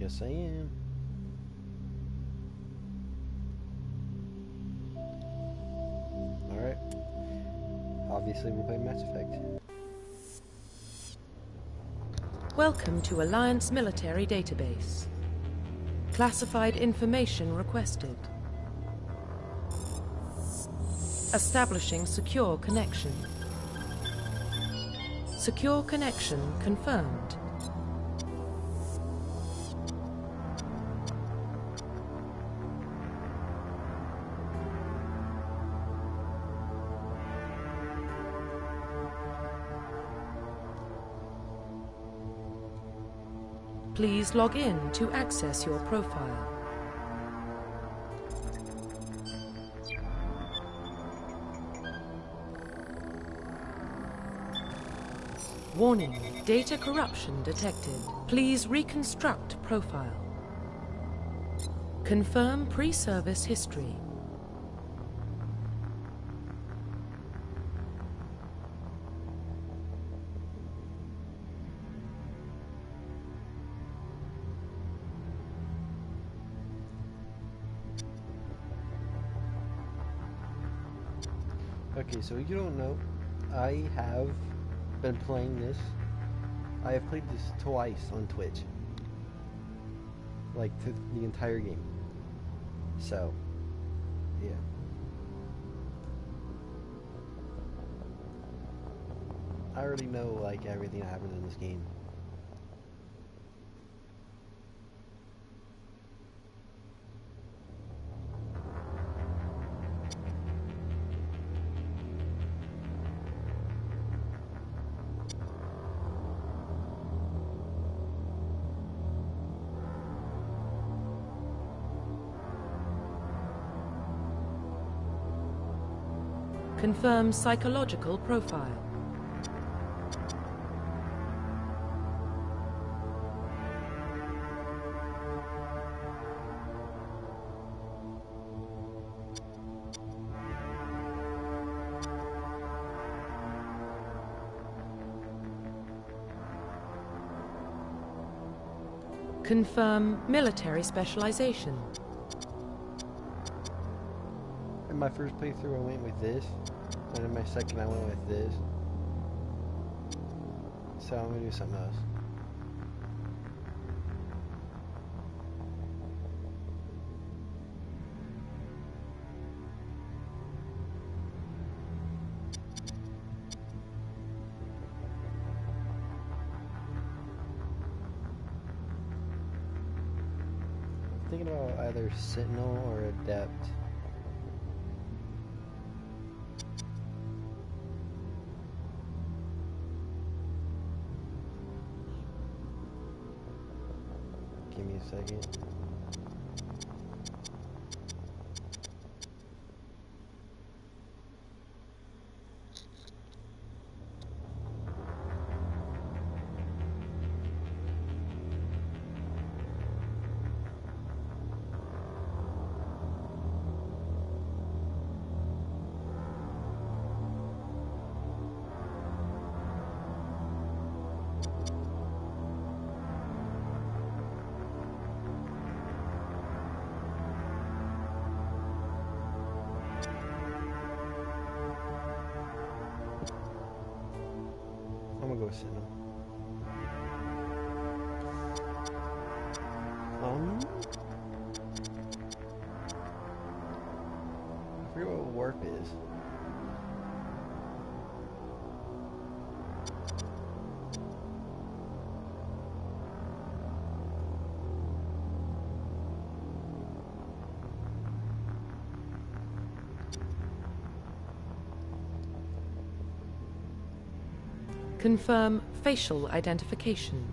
Yes, I am. Alright. Obviously, we're playing Mass Effect. Welcome to Alliance Military Database. Classified information requested. Establishing secure connection. Secure connection confirmed. Please log in to access your profile. Warning, data corruption detected. Please reconstruct profile. Confirm pre-service history. Okay, so you don't know, I have been playing this. I have played this twice on Twitch. Like, the entire game. So, yeah. I already know, like, everything that happens in this game. Confirm psychological profile. Confirm military specialization. In my first playthrough I went with this, and in my second I went with this. So I'm gonna do something else. I'm thinking about either Sentinel or Adept. Give me a second. I'm gonna go Sentinel. I forget what warp is. Confirm facial identification.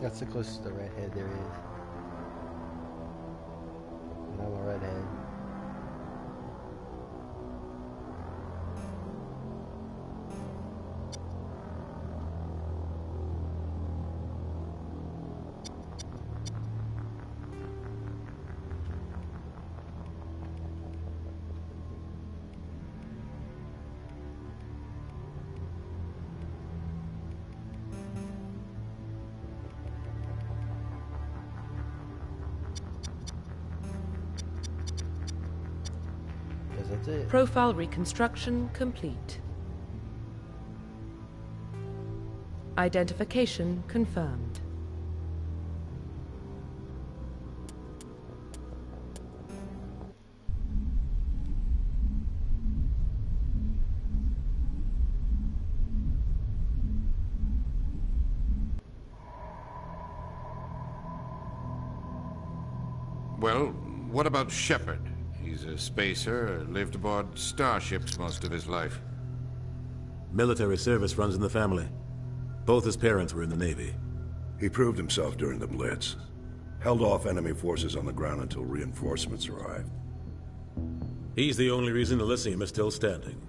That's the closest to redhead there is. And I'm a redhead. That's it. Profile reconstruction complete. Identification confirmed. Well, what about Shepard? He's a spacer, lived aboard starships most of his life. Military service runs in the family. Both his parents were in the Navy. He proved himself during the Blitz. Held off enemy forces on the ground until reinforcements arrived. He's the only reason Elysium is still standing.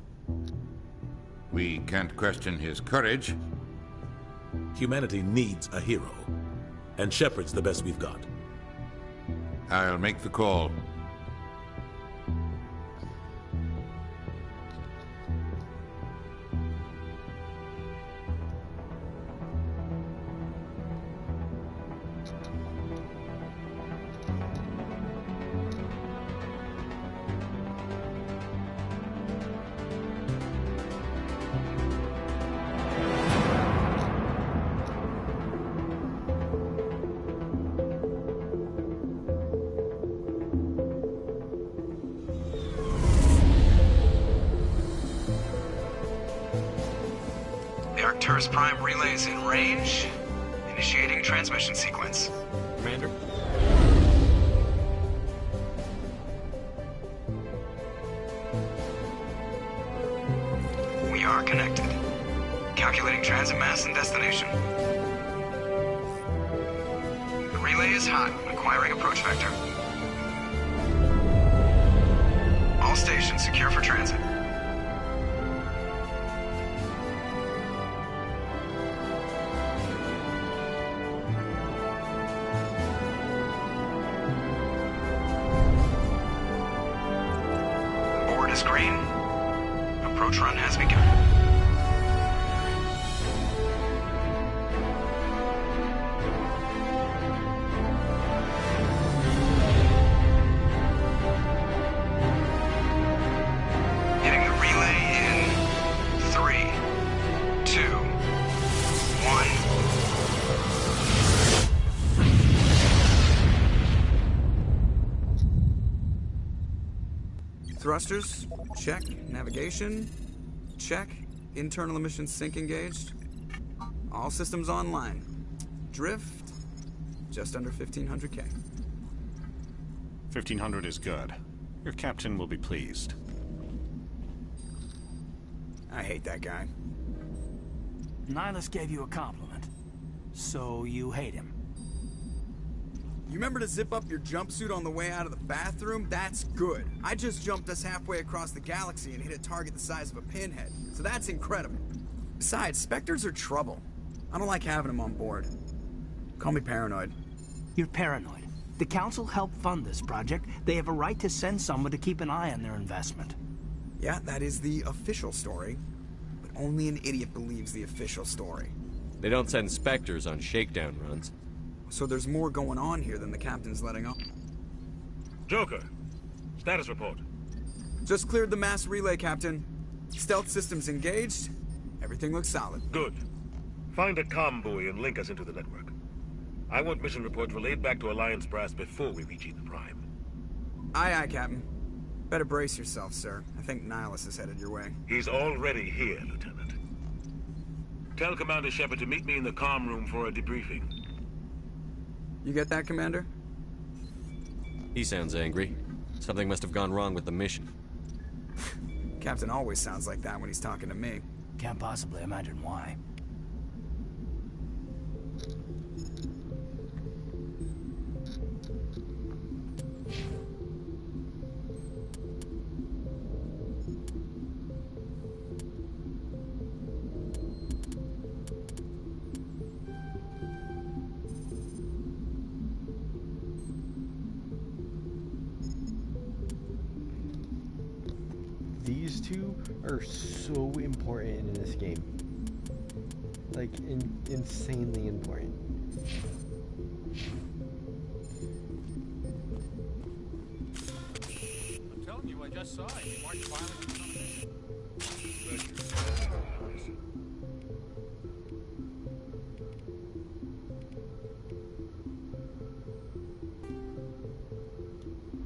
We can't question his courage. Humanity needs a hero. And Shepard's the best we've got. I'll make the call. Arcturus Prime relays in range. Initiating transmission sequence. Commander? We are connected. Calculating transit mass and destination. The relay is hot. Acquiring approach vector. All stations secure for transit. Green. Approach run has begun. Hitting the relay in 3, 2, 1. Thrusters, check. Navigation, check. Internal emissions sync engaged. All systems online. Drift, just under 1,500K. 1,500 is good. Your captain will be pleased. I hate that guy. Nihilus gave you a compliment. So you hate him. You remember to zip up your jumpsuit on the way out of the bathroom? That's good. I just jumped us halfway across the galaxy and hit a target the size of a pinhead. So that's incredible. Besides, Spectres are trouble. I don't like having them on board. Call me paranoid. You're paranoid. The Council helped fund this project. They have a right to send someone to keep an eye on their investment. Yeah, that is the official story. But only an idiot believes the official story. They don't send Spectres on shakedown runs. So there's more going on here than the captain's letting on. Joker, status report. Just cleared the mass relay, Captain. Stealth systems engaged. Everything looks solid. Good. Find a comm buoy and link us into the network. I want mission reports relayed back to Alliance brass before we reach Ethan Prime. Aye, aye, Captain. Better brace yourself, sir. I think Nihilus is headed your way. He's already here, Lieutenant. Tell Commander Shepard to meet me in the comm room for a debriefing. You get that, Commander? He sounds angry. Something must have gone wrong with the mission. Captain always sounds like that when he's talking to me. Can't possibly imagine why. these two are so important in this game. Like, insanely important. I'm telling you, I just saw it. He marched violently on a mission.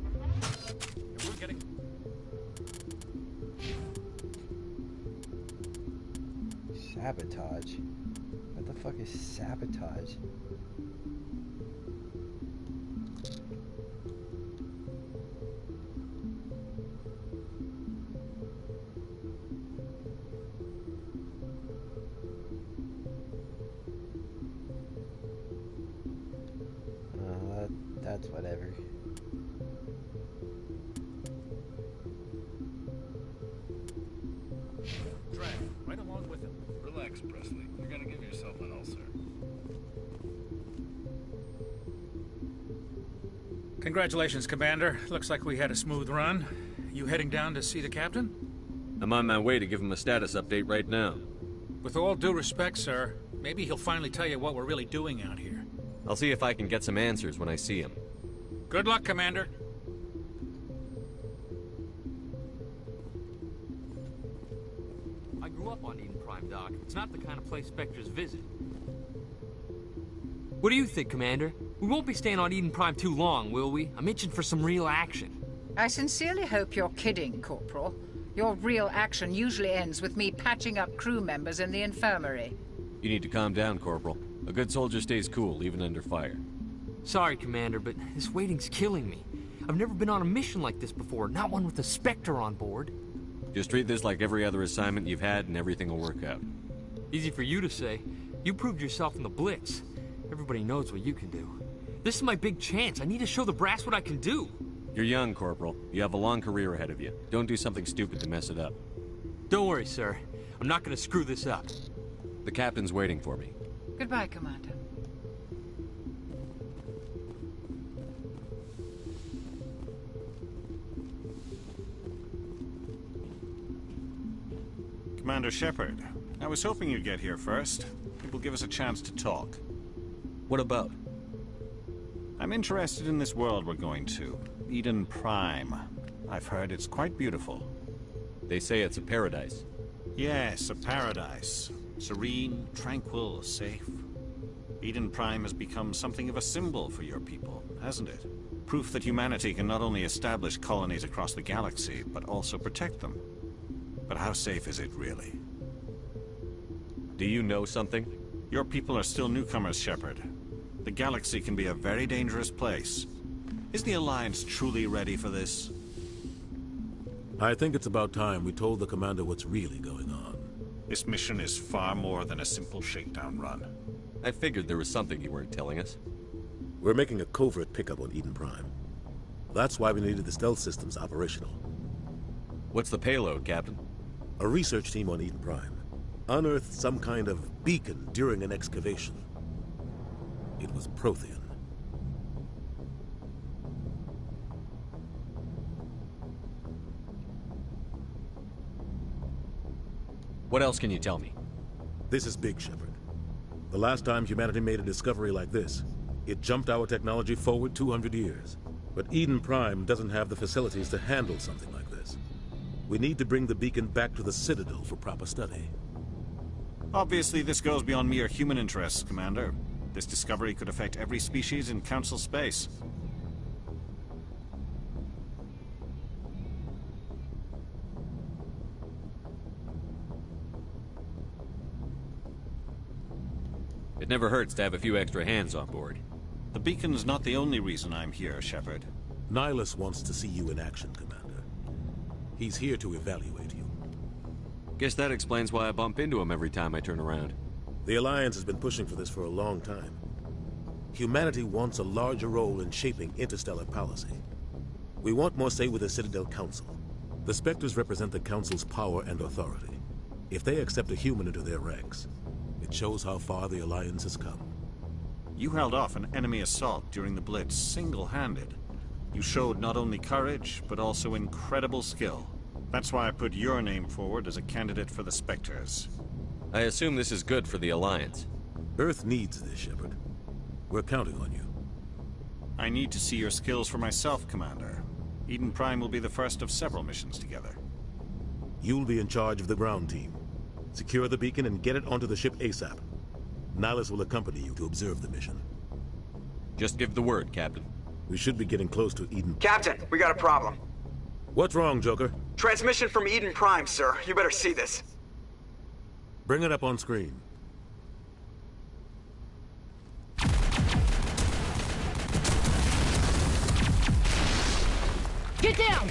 Yeah, we're getting... Sabotage? What the fuck is sabotage? That's whatever. Drag, right along with him. Relax, Presley. You're gonna give yourself an ulcer. Congratulations, Commander. Looks like we had a smooth run. You heading down to see the captain? I'm on my way to give him a status update right now. With all due respect, sir, maybe he'll finally tell you what we're really doing out here. I'll see if I can get some answers when I see him. Good luck, Commander. I grew up on Eden Prime, Doc. It's not the kind of place Spectres visit. What do you think, Commander? We won't be staying on Eden Prime too long, will we? I'm itching for some real action. I sincerely hope you're kidding, Corporal. Your real action usually ends with me patching up crew members in the infirmary. You need to calm down, Corporal. A good soldier stays cool, even under fire. Sorry, Commander, but this waiting's killing me. I've never been on a mission like this before, not one with a Spectre on board. Just treat this like every other assignment you've had and everything will work out. Easy for you to say. You proved yourself in the Blitz. Everybody knows what you can do. This is my big chance. I need to show the brass what I can do. You're young, Corporal. You have a long career ahead of you. Don't do something stupid to mess it up. Don't worry, sir. I'm not gonna screw this up. The captain's waiting for me. Goodbye, Commander. Commander Shepard, I was hoping you'd get here first. It will give us a chance to talk. What about? I'm interested in this world we're going to. Eden Prime. I've heard it's quite beautiful. They say it's a paradise. Yes, a paradise. Serene, tranquil, safe. Eden Prime has become something of a symbol for your people, hasn't it? Proof that humanity can not only establish colonies across the galaxy, but also protect them. But how safe is it, really? Do you know something? Your people are still newcomers, Shepard. The galaxy can be a very dangerous place. Is the Alliance truly ready for this? I think it's about time we told the Commander what's really going on. This mission is far more than a simple shakedown run. I figured there was something you weren't telling us. We're making a covert pickup on Eden Prime. That's why we needed the stealth systems operational. What's the payload, Captain? A research team on Eden Prime unearthed some kind of beacon during an excavation. It was Prothean. What else can you tell me? This is big, Shepard. The last time humanity made a discovery like this, it jumped our technology forward 200 years. But Eden Prime doesn't have the facilities to handle something like this. We need to bring the beacon back to the Citadel for proper study. Obviously, this goes beyond mere human interests, Commander. This discovery could affect every species in Council space. It never hurts to have a few extra hands on board. The beacon's not the only reason I'm here, Shepard. Nihilus wants to see you in action, Commander. He's here to evaluate you. Guess that explains why I bump into him every time I turn around. The Alliance has been pushing for this for a long time. Humanity wants a larger role in shaping interstellar policy. We want more say with the Citadel Council. The Spectres represent the Council's power and authority. If they accept a human into their ranks, it shows how far the Alliance has come. You held off an enemy assault during the Blitz single-handed. You showed not only courage, but also incredible skill. That's why I put your name forward as a candidate for the Spectres. I assume this is good for the Alliance. Earth needs this, Shepard. We're counting on you. I need to see your skills for myself, Commander. Eden Prime will be the first of several missions together. You'll be in charge of the ground team. Secure the beacon and get it onto the ship ASAP. Nihilus will accompany you to observe the mission. Just give the word, Captain. We should be getting close to Eden. Captain, we got a problem. What's wrong, Joker? Transmission from Eden Prime, sir. You better see this. Bring it up on screen. Get down!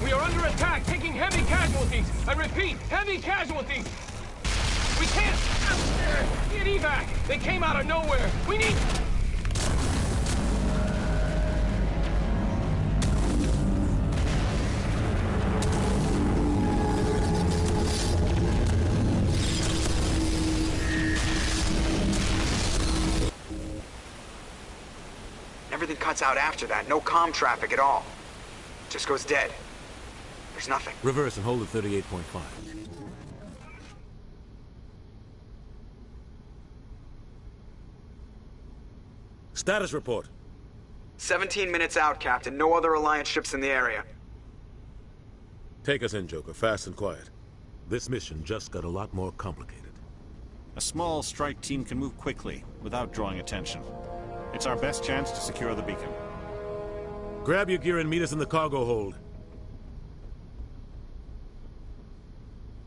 We are under attack, taking heavy casualties. I repeat, heavy casualties. We can't get evac. They came out of nowhere. We need... Everything cuts out after that. No comm traffic at all. Just goes dead. There's nothing. Reverse and hold at 38.5. Status report. 17 minutes out, Captain. No other Alliance ships in the area. Take us in, Joker, fast and quiet. This mission just got a lot more complicated. A small strike team can move quickly, without drawing attention. It's our best chance to secure the beacon. Grab your gear and meet us in the cargo hold.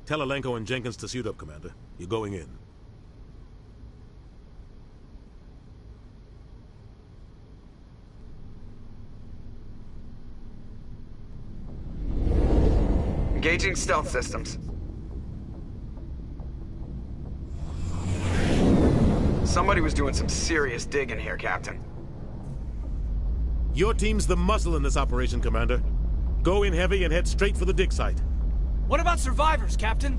Tell Alenko and Jenkins to suit up, Commander. You're going in. Engaging stealth systems. Somebody was doing some serious digging here, Captain. Your team's the muscle in this operation, Commander. Go in heavy and head straight for the dig site. What about survivors, Captain?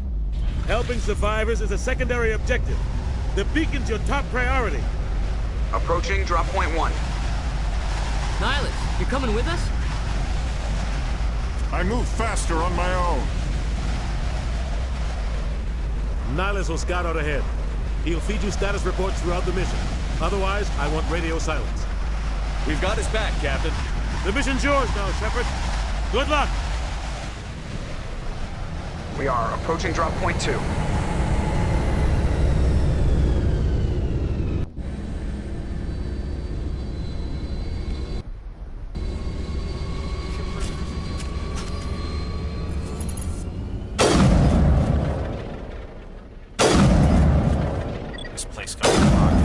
Helping survivors is a secondary objective. The beacon's your top priority. Approaching drop point 1. Nihilus, you coming with us? I move faster on my own. Nihilus will scout out ahead. He'll feed you status reports throughout the mission. Otherwise, I want radio silence. We've got his back, Captain. The mission's yours now, Shepard. Good luck! We are approaching drop point 2. This place got locked.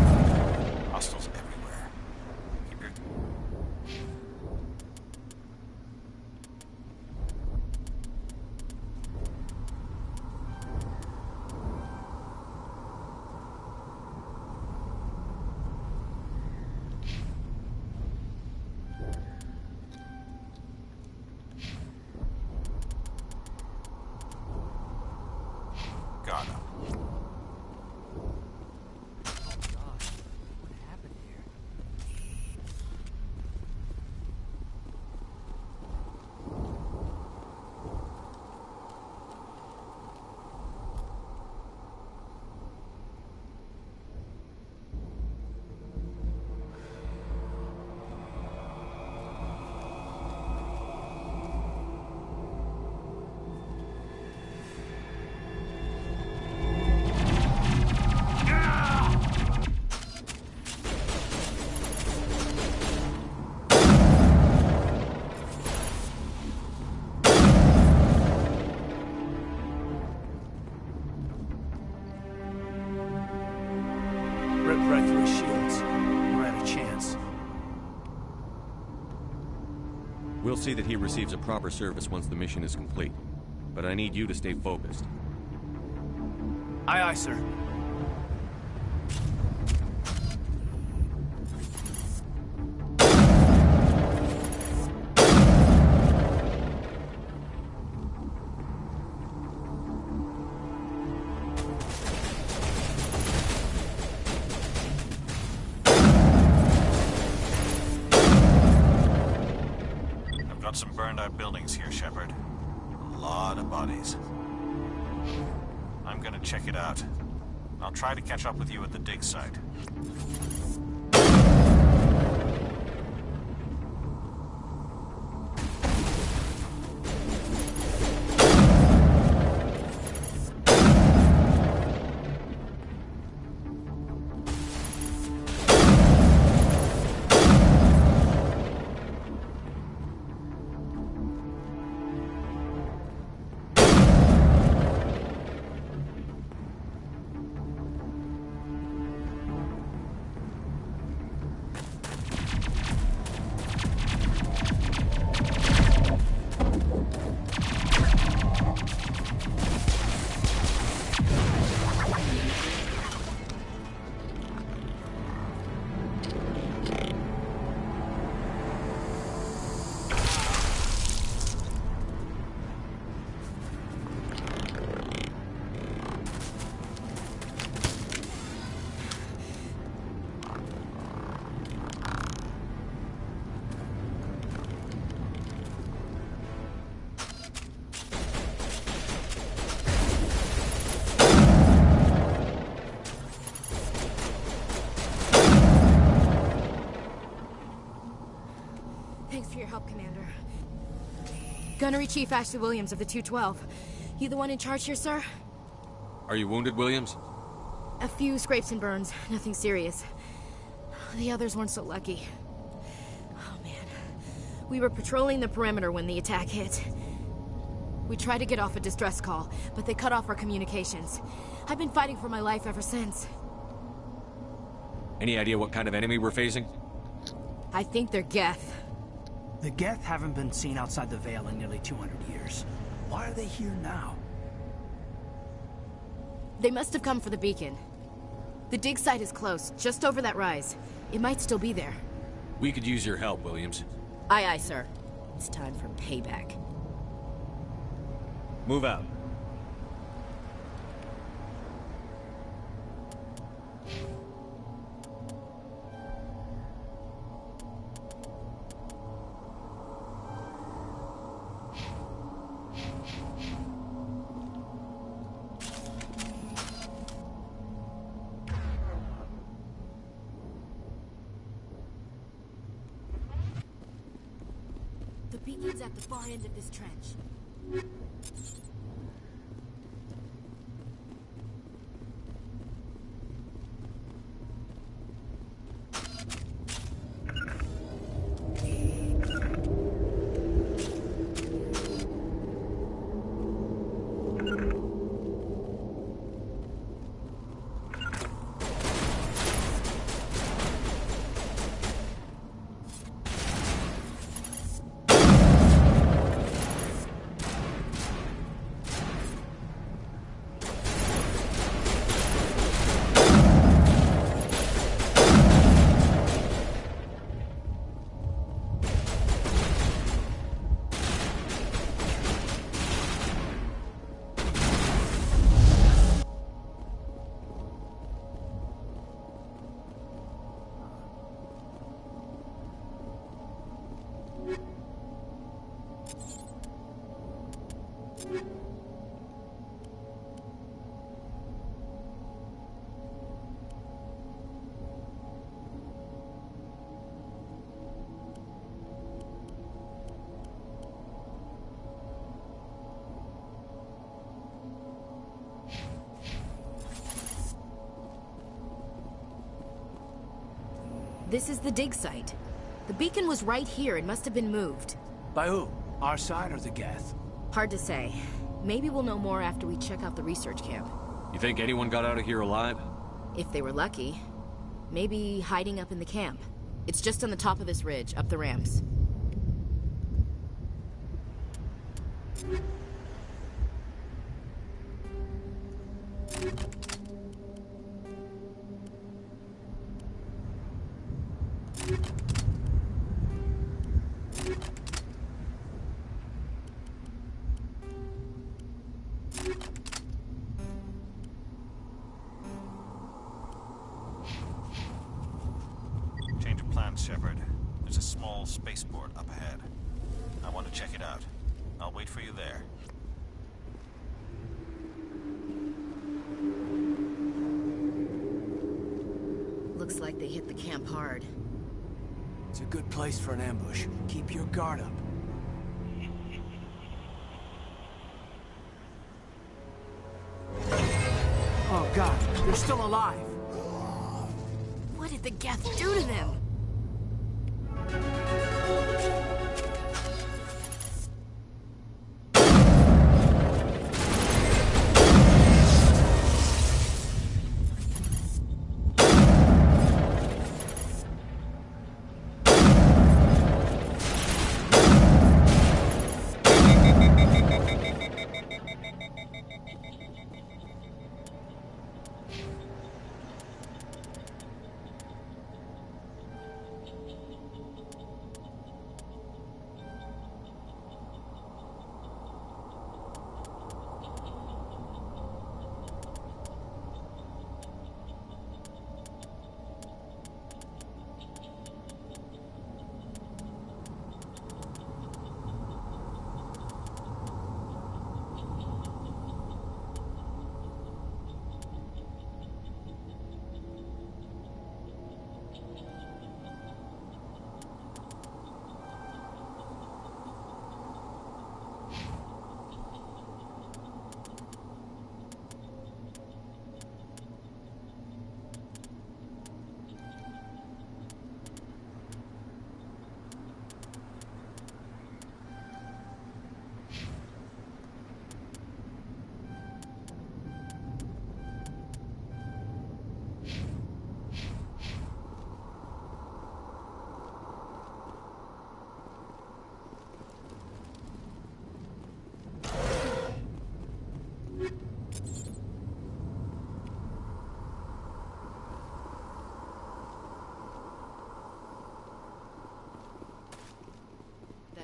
Hostiles everywhere. Keep your... Got him. Ripped right through his shields. We're out of chance. We'll see that he receives a proper service once the mission is complete. But I need you to stay focused. Aye, aye, sir. some burned-out buildings here, Shepard. A lot of bodies. I'm gonna check it out. I'll try to catch up with you at the dig site. Thanks for your help, Commander. Gunnery Chief Ashley Williams of the 212. You the one in charge here, sir? Are you wounded, Williams? A few scrapes and burns, nothing serious. The others weren't so lucky. Oh, man. We were patrolling the perimeter when the attack hit. We tried to get off a distress call, but they cut off our communications. I've been fighting for my life ever since. Any idea what kind of enemy we're facing? I think they're Geth. The Geth haven't been seen outside the Veil in nearly 200 years. Why are they here now? They must have come for the beacon. The dig site is close, just over that rise. It might still be there. We could use your help, Williams. Aye, aye, sir. It's time for payback. Move out. The beacon's at the far end of this trench. This is the dig site. The beacon was right here. It must have been moved. By who? Our side or the Geth? Hard to say. Maybe we'll know more after we check out the research camp. You think anyone got out of here alive? If they were lucky. Maybe hiding up in the camp. It's just on the top of this ridge, up the ramps. Change of plans, Shepard. There's a small spaceport up ahead. I want to check it out. I'll wait for you there. Looks like they hit the camp hard. It's a good place for an ambush. Keep your guard up. Oh god, they're still alive! What did the Geth do to them?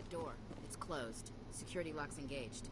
Door. It's closed. Security lock's engaged.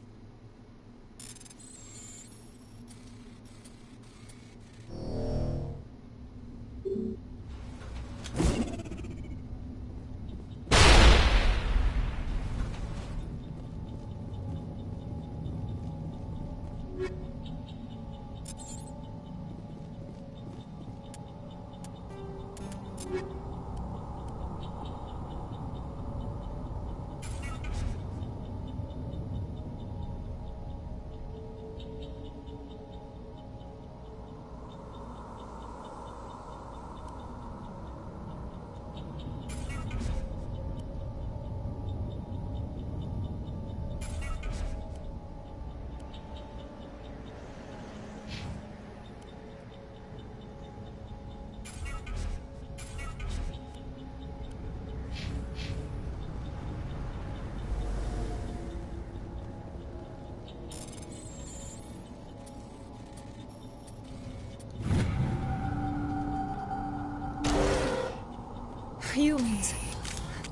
Humans.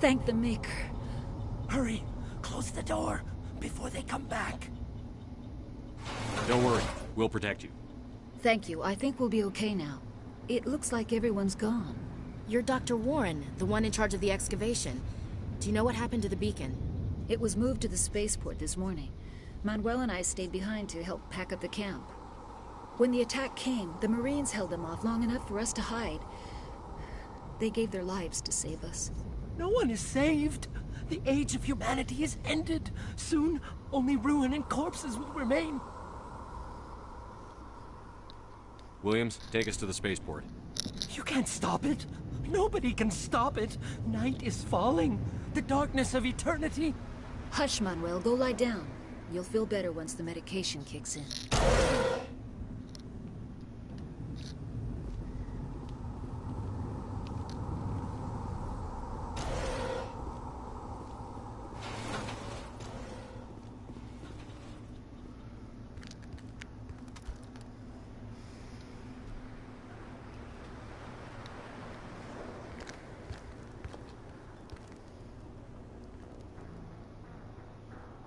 Thank the Maker. Hurry! Close the door before they come back. Don't worry. We'll protect you. Thank you. I think we'll be okay now. It looks like everyone's gone. You're Dr. Warren, the one in charge of the excavation. Do you know what happened to the beacon? It was moved to the spaceport this morning. Manuel and I stayed behind to help pack up the camp. When the attack came, the Marines held them off long enough for us to hide. They gave their lives to save us. No one is saved. The age of humanity is ended. Soon, only ruin and corpses will remain. Williams, take us to the spaceport. You can't stop it. Nobody can stop it. Night is falling. The darkness of eternity. Hush, Manuel. Go lie down. You'll feel better once the medication kicks in.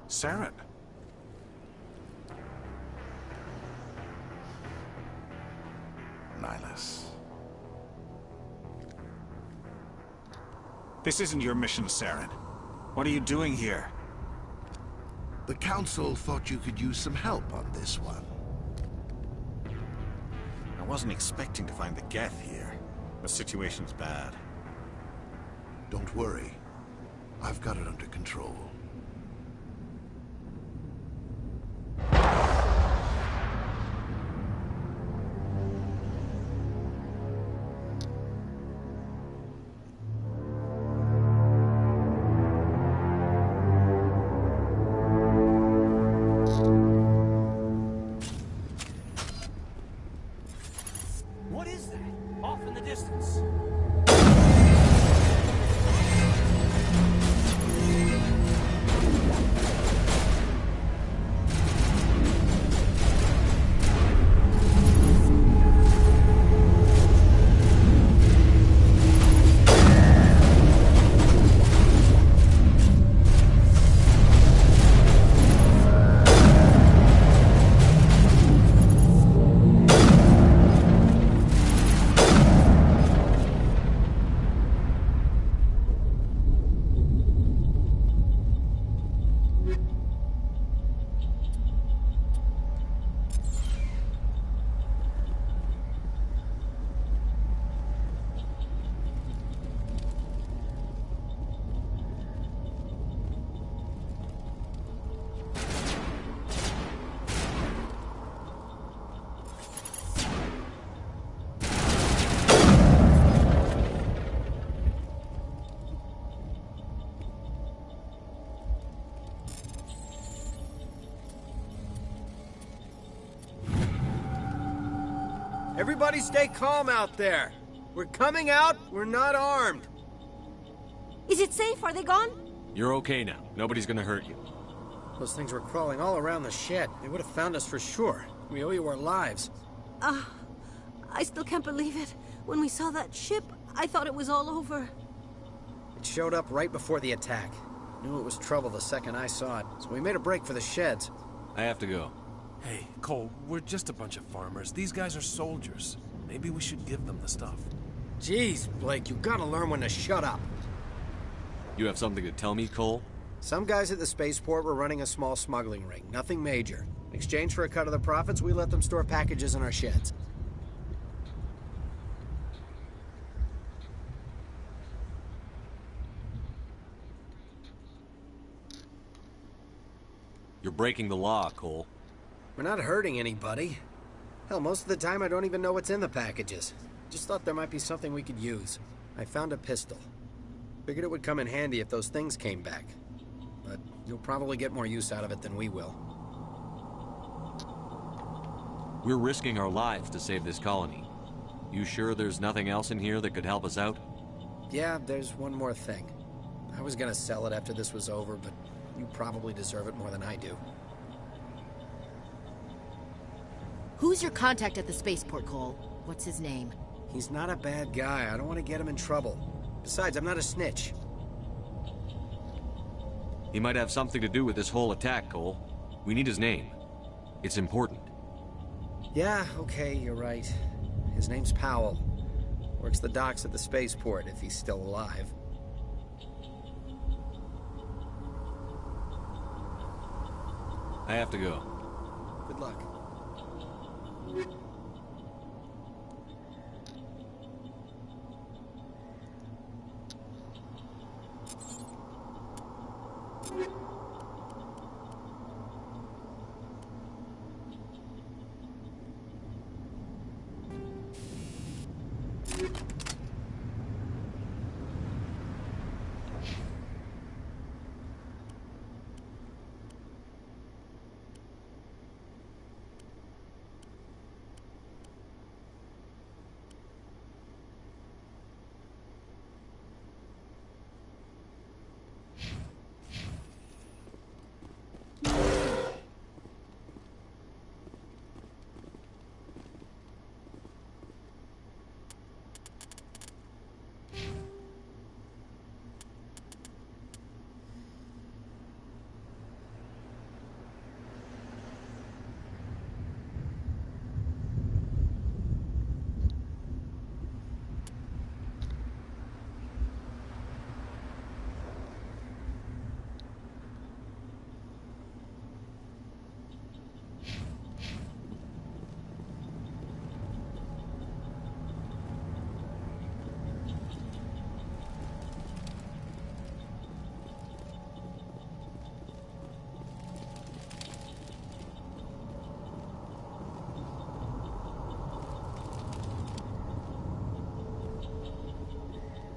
Saren. Nihilus. This isn't your mission, Saren. What are you doing here? The Council thought you could use some help on this one. I wasn't expecting to find the Geth here. The situation's bad. Don't worry. I've got it under control. What is that? Off in the distance. Everybody stay calm out there. We're coming out, we're not armed. Is it safe? Are they gone? You're okay now. Nobody's gonna hurt you. Those things were crawling all around the shed. They would have found us for sure. We owe you our lives. I still can't believe it. When we saw that ship, I thought it was all over. It showed up right before the attack. Knew it was trouble the second I saw it, so we made a break for the sheds. I have to go. Hey, Cole, we're just a bunch of farmers. These guys are soldiers. Maybe we should give them the stuff. Jeez, Blake, you gotta learn when to shut up. You have something to tell me, Cole? Some guys at the spaceport were running a small smuggling ring. Nothing major. In exchange for a cut of the profits, we let them store packages in our sheds. You're breaking the law, Cole. We're not hurting anybody. Hell, most of the time I don't even know what's in the packages. Just thought there might be something we could use. I found a pistol. Figured it would come in handy if those things came back. But you'll probably get more use out of it than we will. We're risking our lives to save this colony. You sure there's nothing else in here that could help us out? Yeah, there's one more thing. I was gonna sell it after this was over, but you probably deserve it more than I do. Who's your contact at the spaceport, Cole? What's his name? He's not a bad guy. I don't want to get him in trouble. Besides, I'm not a snitch. He might have something to do with this whole attack, Cole. We need his name. It's important. Yeah, okay, you're right. His name's Powell. Works the docks at the spaceport, if he's still alive. I have to go. Good luck.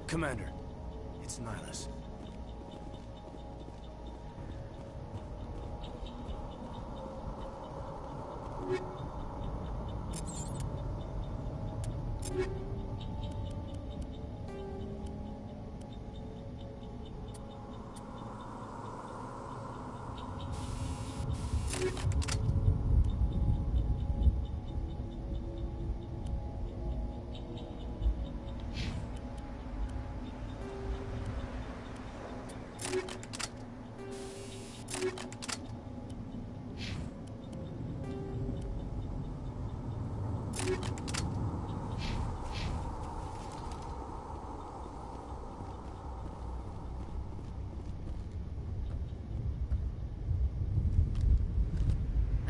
Commander, it's Nihilus.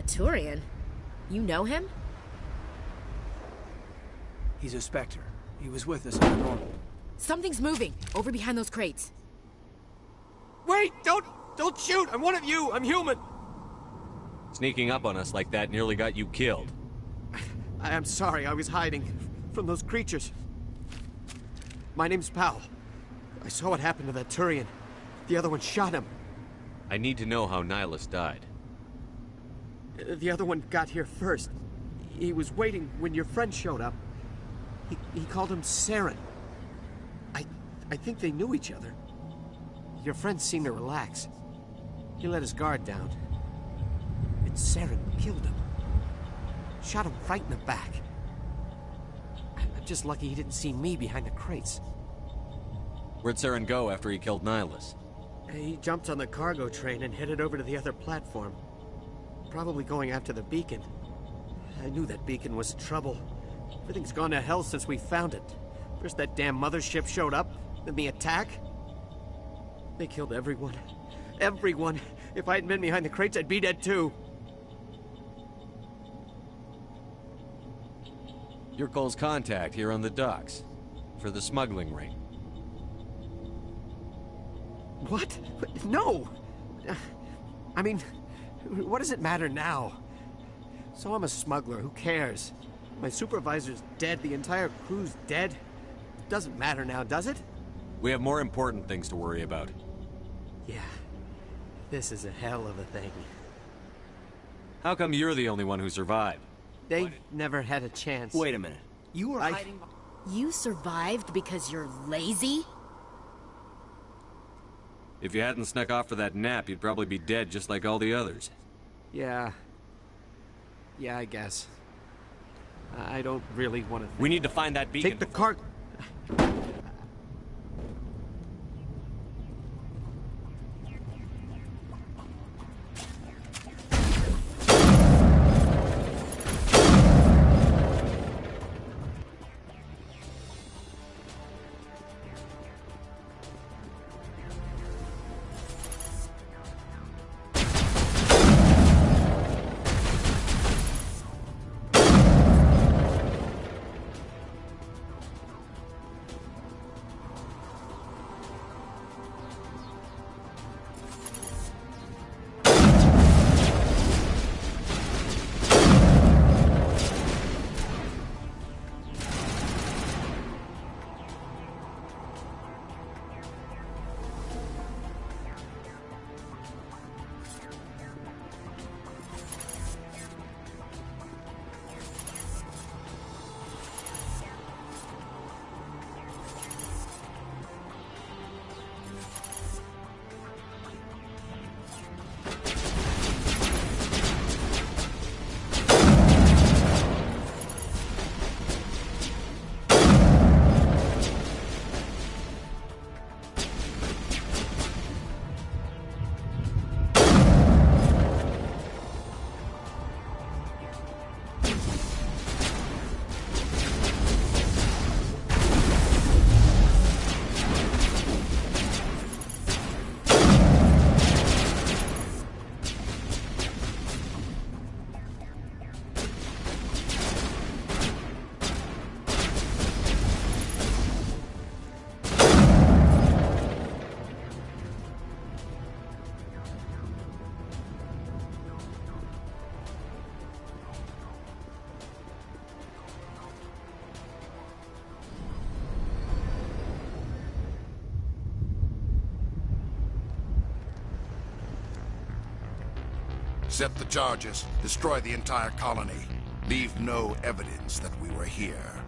Turian? You know him? He's a Spectre. He was with us on the normal. Something's moving, over behind those crates. Wait! Don't shoot! I'm one of you! I'm human! Sneaking up on us like that nearly got you killed. I'm sorry, I was hiding from those creatures. My name's Powell. I saw what happened to that Turian. The other one shot him. I need to know how Nihilus died. The other one got here first. He was waiting when your friend showed up. He called him Saren. I think they knew each other. Your friend seemed to relax. He let his guard down. And Saren killed him. Shot him right in the back. I'm just lucky he didn't see me behind the crates. Where'd Saren go after he killed Nihilus? He jumped on the cargo train and headed over to the other platform. Probably going after the beacon. I knew that beacon was trouble. Everything's gone to hell since we found it. First that damn mothership showed up, then the attack. They killed everyone. Everyone. If I hadn't been behind the crates, I'd be dead too. You're Cole's contact here on the docks. For the smuggling ring. What? No! I mean, what does it matter now? So I'm a smuggler, who cares? My supervisor's dead, the entire crew's dead. Doesn't matter now, does it? We have more important things to worry about. Yeah. This is a hell of a thing. How come you're the only one who survived? They never had a chance. Wait a minute. You were hiding... You survived because you're lazy? If you hadn't snuck off for that nap, you'd probably be dead just like all the others. Yeah. Yeah, I guess. I don't really want to... We need to find that beacon. Take the cart... Accept the charges. Destroy the entire colony. Leave no evidence that we were here.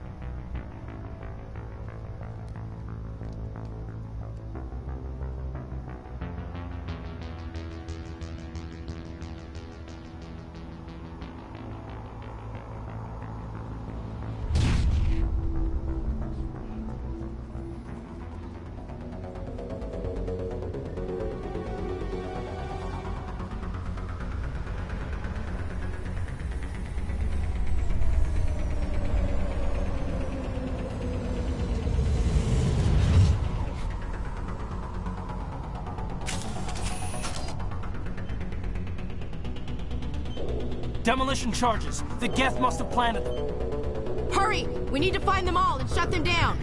Demolition charges. The Geth must have planted them. Hurry! We need to find them all and shut them down.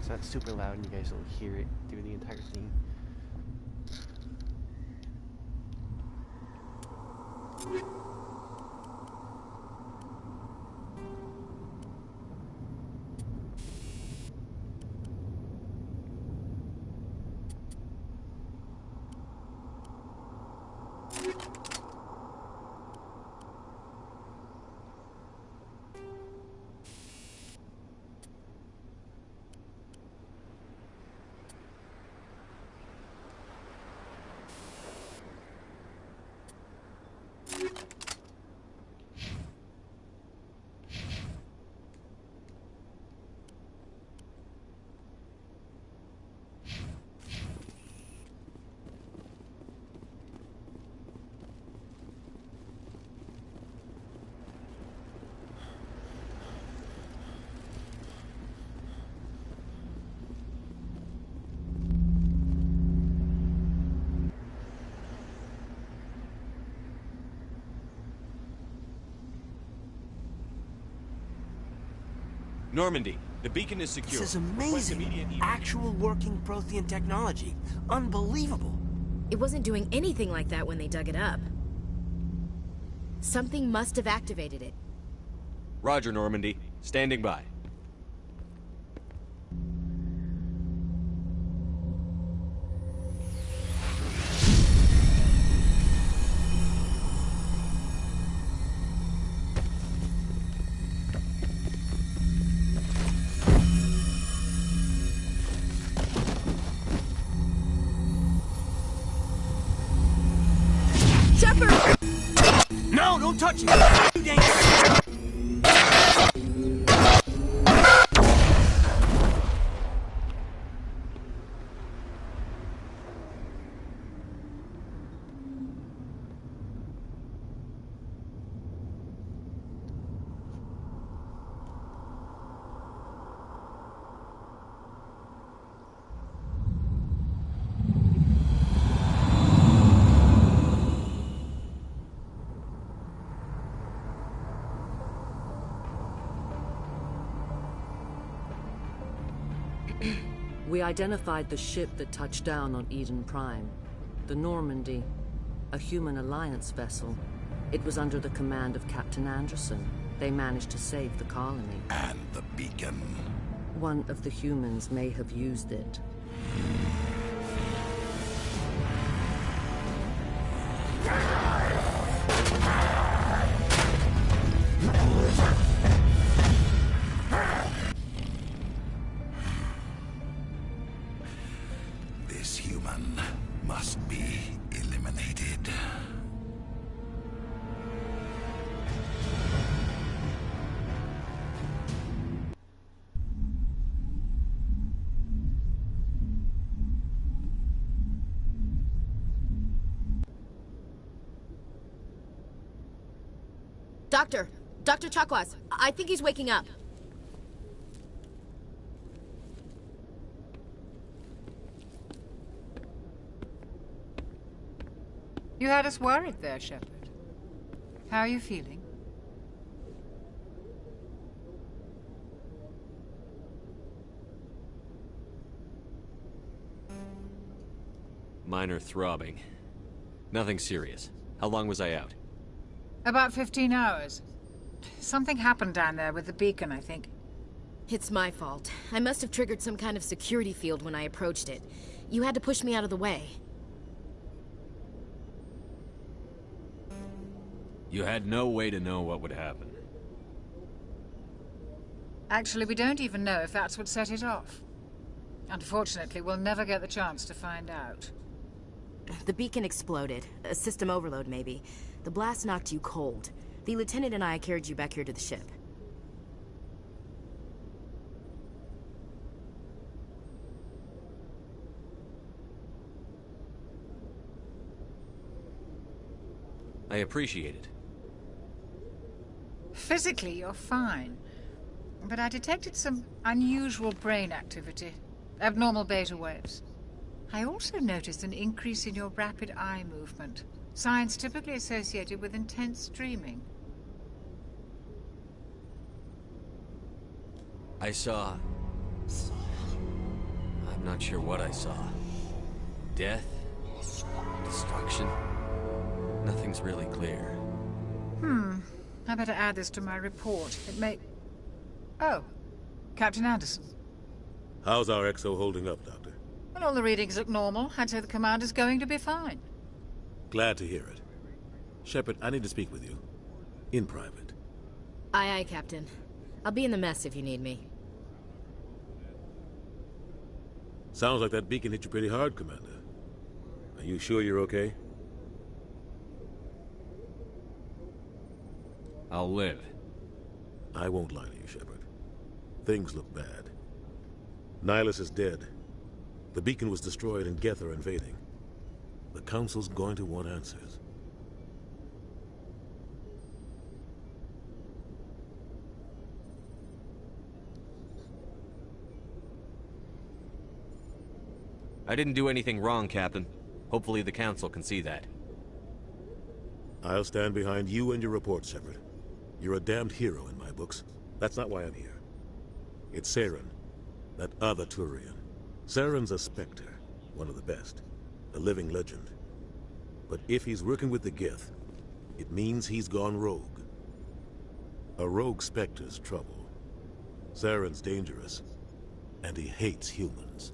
it's not super loud and you guys don't hear it through the entire thing. Normandy, the beacon is secure. This is amazing. Actual working Prothean technology. Unbelievable. It wasn't doing anything like that when they dug it up. Something must have activated it. Roger, Normandy. Standing by. No, don't touch it! Too dangerous! We identified the ship that touched down on Eden Prime. The Normandy, a human alliance vessel. It was under the command of Captain Anderson. They managed to save the colony. And the beacon. One of the humans may have used it. This human must be eliminated. Dr. Chakwas, I think he's waking up. You had us worried there, Shepard. How are you feeling? Minor throbbing. Nothing serious. How long was I out? About 15 hours. Something happened down there with the beacon, I think. It's my fault. I must have triggered some kind of security field when I approached it. You had to push me out of the way. You had no way to know what would happen. Actually, we don't even know if that's what set it off. Unfortunately, we'll never get the chance to find out. The beacon exploded. A system overload, maybe. The blast knocked you cold. The lieutenant and I carried you back here to the ship. I appreciate it. Physically, you're fine. But I detected some unusual brain activity. Abnormal beta waves. I also noticed an increase in your rapid eye movement. Signs typically associated with intense dreaming. I saw I'm not sure what I saw. Death? Destruction? Nothing's really clear. I better add this to my report. It may... Oh, Captain Anderson. How's our XO holding up, Doctor? Well, all the readings look normal. I'd say the commander's going to be fine. Glad to hear it. Shepard, I need to speak with you. In private. Aye, aye, Captain. I'll be in the mess if you need me. Sounds like that beacon hit you pretty hard, Commander. Are you sure you're okay? I'll live. I won't lie to you, Shepard. Things look bad. Nihilus is dead. The beacon was destroyed and Geth are invading. The Council's going to want answers. I didn't do anything wrong, Captain. Hopefully the Council can see that. I'll stand behind you and your report, Shepard. You're a damned hero in my books. That's not why I'm here. It's Saren, that other Turian. Saren's a Spectre, one of the best, a living legend. But if he's working with the Geth, it means he's gone rogue. A rogue Spectre's trouble. Saren's dangerous, and he hates humans.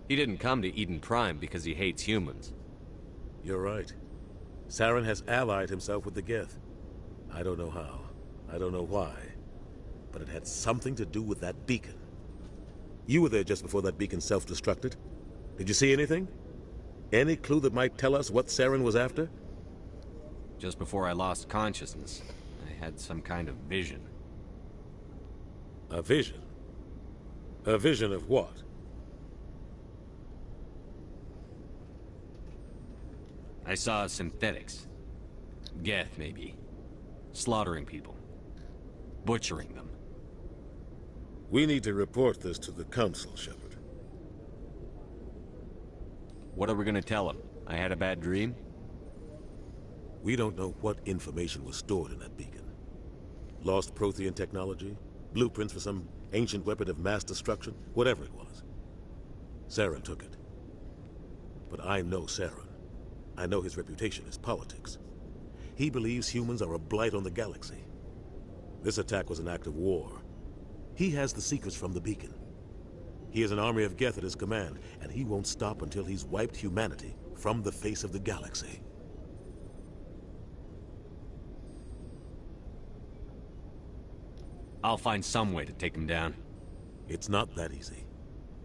He didn't come to Eden Prime because he hates humans. You're right. Saren has allied himself with the Geth. I don't know how. I don't know why. But it had something to do with that beacon. You were there just before that beacon self-destructed. Did you see anything? Any clue that might tell us what Saren was after? Just before I lost consciousness, I had some kind of vision. A vision? A vision of what? I saw synthetics. Geth, maybe. Slaughtering people. Butchering them. We need to report this to the Council, Shepard. What are we gonna tell them? I had a bad dream? We don't know what information was stored in that beacon. Lost Prothean technology? Blueprints for some ancient weapon of mass destruction? Whatever it was. Saren took it. But I know Saren. I know his reputation is politics. He believes humans are a blight on the galaxy. This attack was an act of war. He has the secrets from the beacon. He has an army of Geth at his command, and he won't stop until he's wiped humanity from the face of the galaxy. I'll find some way to take him down. It's not that easy.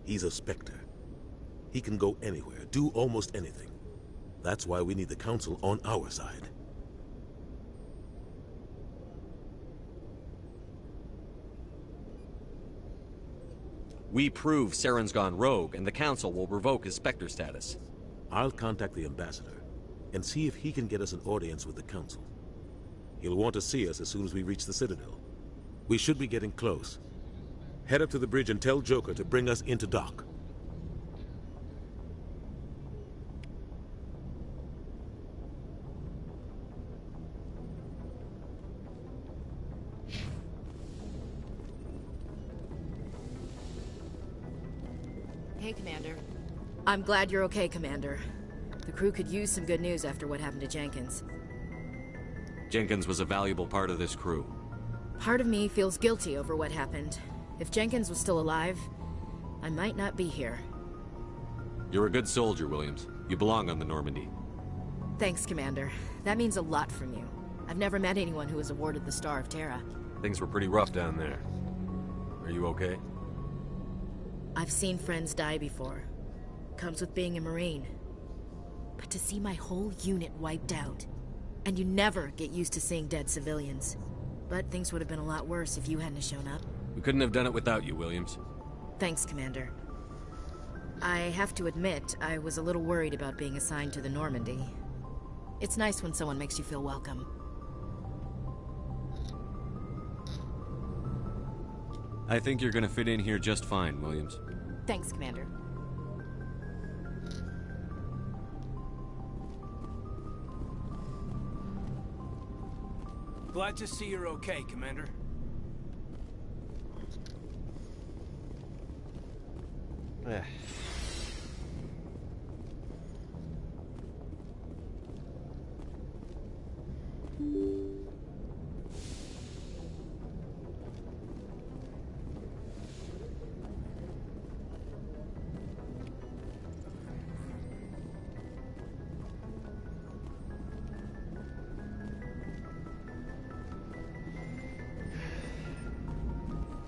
He's a Spectre. He can go anywhere, do almost anything. That's why we need the Council on our side. We prove Saren's gone rogue, and the Council will revoke his Spectre status. I'll contact the Ambassador, and see if he can get us an audience with the Council. He'll want to see us as soon as we reach the Citadel. We should be getting close. Head up to the bridge and tell Joker to bring us into dock. Hey, Commander. I'm glad you're okay, Commander. The crew could use some good news after what happened to Jenkins. Jenkins was a valuable part of this crew. Part of me feels guilty over what happened. If Jenkins was still alive, I might not be here. You're a good soldier, Williams. You belong on the Normandy. Thanks, Commander. That means a lot from you. I've never met anyone who was awarded the Star of Terra. Things were pretty rough down there. Are you okay? I've seen friends die before. Comes with being a Marine. But to see my whole unit wiped out, and you never get used to seeing dead civilians. But things would have been a lot worse if you hadn't shown up. We couldn't have done it without you, Williams. Thanks, Commander. I have to admit, I was a little worried about being assigned to the Normandy. It's nice when someone makes you feel welcome. I think you're gonna fit in here just fine, Williams. Thanks, Commander. Glad to see you're okay, Commander.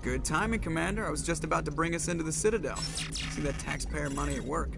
Good timing, Commander. I was just about to bring us into the Citadel. See that taxpayer money at work.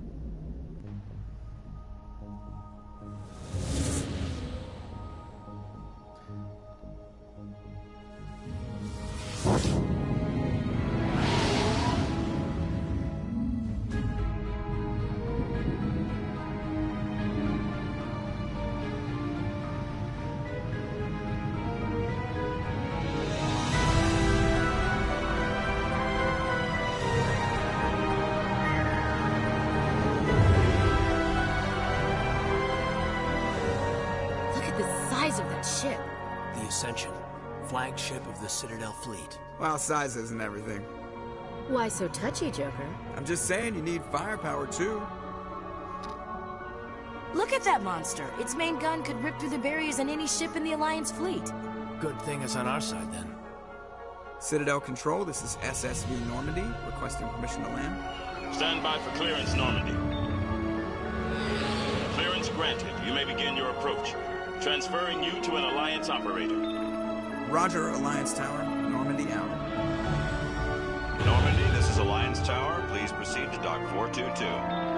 Ship. The Ascension, flagship of the Citadel fleet. Well, size isn't everything. Why so touchy, Joker? I'm just saying you need firepower, too. Look at that monster. Its main gun could rip through the barriers in any ship in the Alliance fleet. Good thing it's on our side, then. Citadel Control, this is SSV Normandy, requesting permission to land. Stand by for clearance, Normandy. Clearance granted. You may begin your approach. Transferring you to an Alliance operator. Roger, Alliance Tower. Normandy out. Normandy, this is Alliance Tower. Please proceed to Dock 422.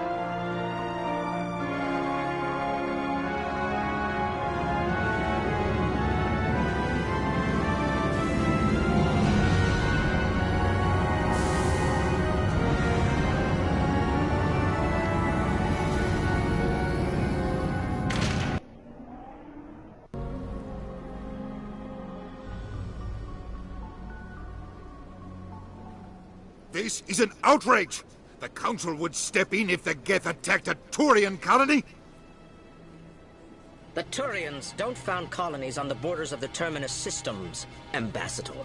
This is an outrage! The Council would step in if the Geth attacked a Turian colony? The Turians don't found colonies on the borders of the Terminus systems, Ambassador.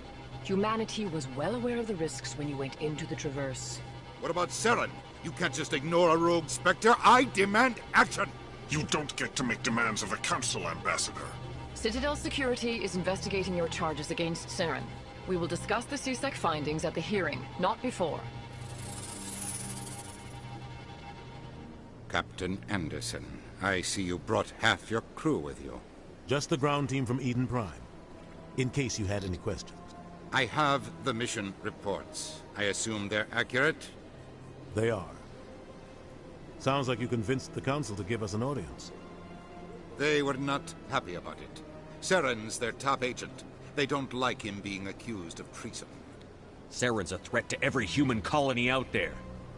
Humanity was well aware of the risks when you went into the Traverse. What about Saren? You can't just ignore a rogue Spectre. I demand action! You don't get to make demands of the Council, Ambassador. Citadel Security is investigating your charges against Saren. We will discuss the CSEC findings at the hearing, not before. Captain Anderson, I see you brought half your crew with you. Just the ground team from Eden Prime, in case you had any questions. I have the mission reports. I assume they're accurate? They are. Sounds like you convinced the Council to give us an audience. They were not happy about it. Saren's their top agent. They don't like him being accused of treason. Saren's a threat to every human colony out there.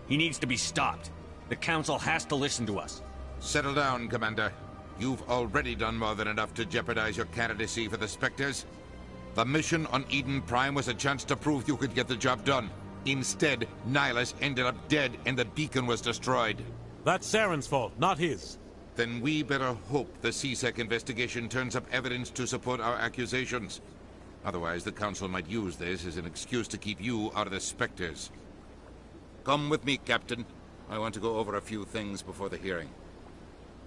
He needs to be stopped. The Council has to listen to us. Settle down, Commander. You've already done more than enough to jeopardize your candidacy for the Spectres. The mission on Eden Prime was a chance to prove you could get the job done. Instead, Nihilus ended up dead and the beacon was destroyed. That's Saren's fault, not his. Then we better hope the CSEC investigation turns up evidence to support our accusations. Otherwise, the Council might use this as an excuse to keep you out of the Spectres. Come with me, Captain. I want to go over a few things before the hearing.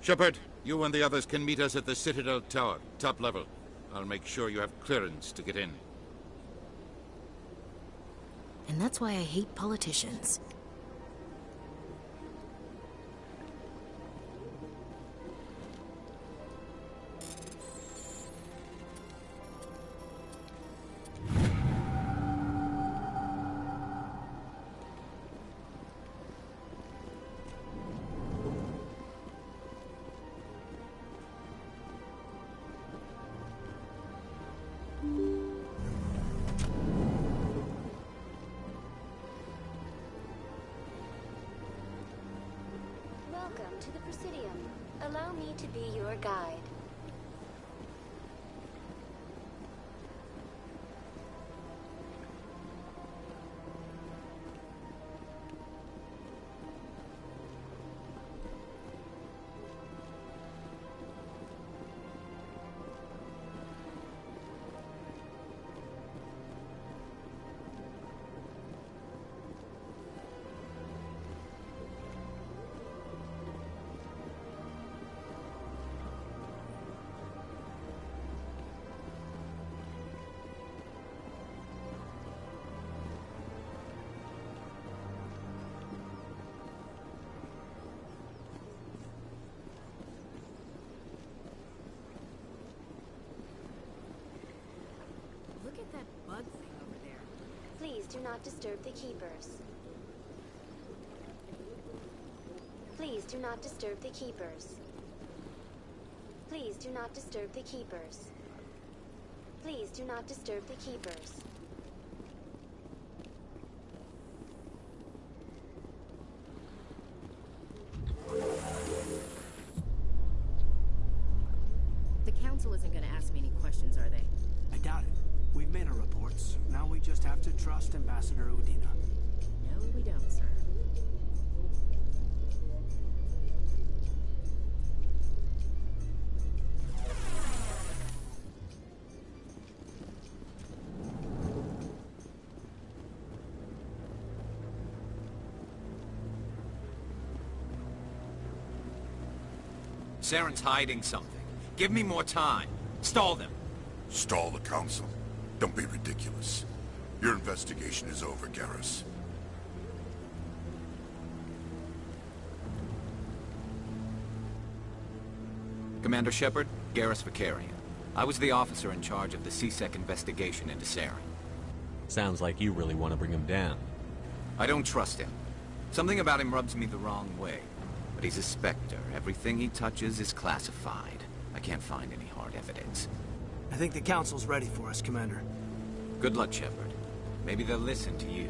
Shepard, you and the others can meet us at the Citadel Tower, top level. I'll make sure you have clearance to get in. And that's why I hate politicians. Welcome to the Presidium. Allow me to be your guide. do not disturb the keepers. Please do not disturb the keepers. Please do not disturb the keepers. Please do not disturb the keepers. The council isn't going to ask me any questions, are they? I doubt it. We've made our reports. Now we just have to trust Ambassador Udina. No, we don't, sir. Saren's hiding something. Give me more time. Stall them. Stall the council? Don't be ridiculous. Your investigation is over, Garrus. Commander Shepard, Garrus Vicarian. I was the officer in charge of the CSEC investigation into Saren. Sounds like you really want to bring him down. I don't trust him. Something about him rubs me the wrong way. But he's a Spectre. Everything he touches is classified. I can't find any hard evidence. I think the council's ready for us, Commander. Good luck, Shepard. Maybe they'll listen to you.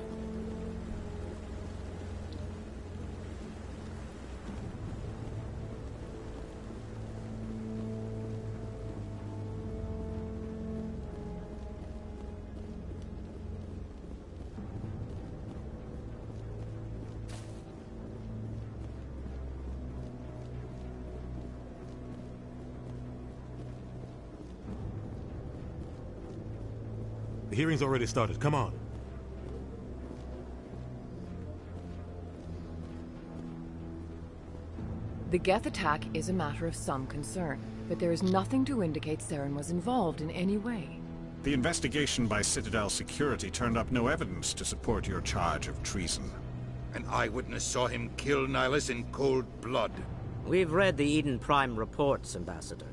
The hearing's already started. Come on. The Geth attack is a matter of some concern, but there is nothing to indicate Saren was involved in any way. The investigation by Citadel Security turned up no evidence to support your charge of treason. An eyewitness saw him kill Nihilus in cold blood. We've read the Eden Prime reports, Ambassador.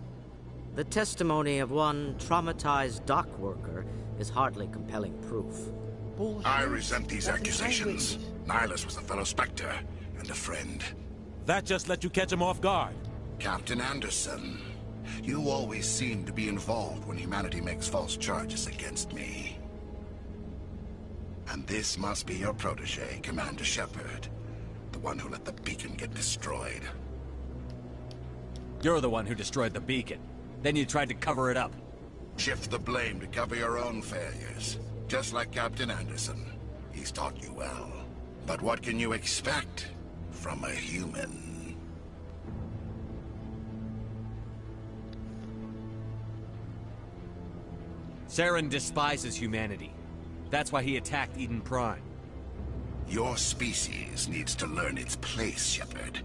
The testimony of one traumatized dock worker is hardly compelling proof. I resent these accusations. Nihilus was a fellow Spectre and a friend. That just let you catch him off guard. Captain Anderson, you always seem to be involved when humanity makes false charges against me. And this must be your protege, Commander Shepard. The one who let the beacon get destroyed. You're the one who destroyed the beacon. Then you tried to cover it up. Shift the blame to cover your own failures. Just like Captain Anderson. He's taught you well. But what can you expect from a human? Saren despises humanity. That's why he attacked Eden Prime. Your species needs to learn its place, Shepard.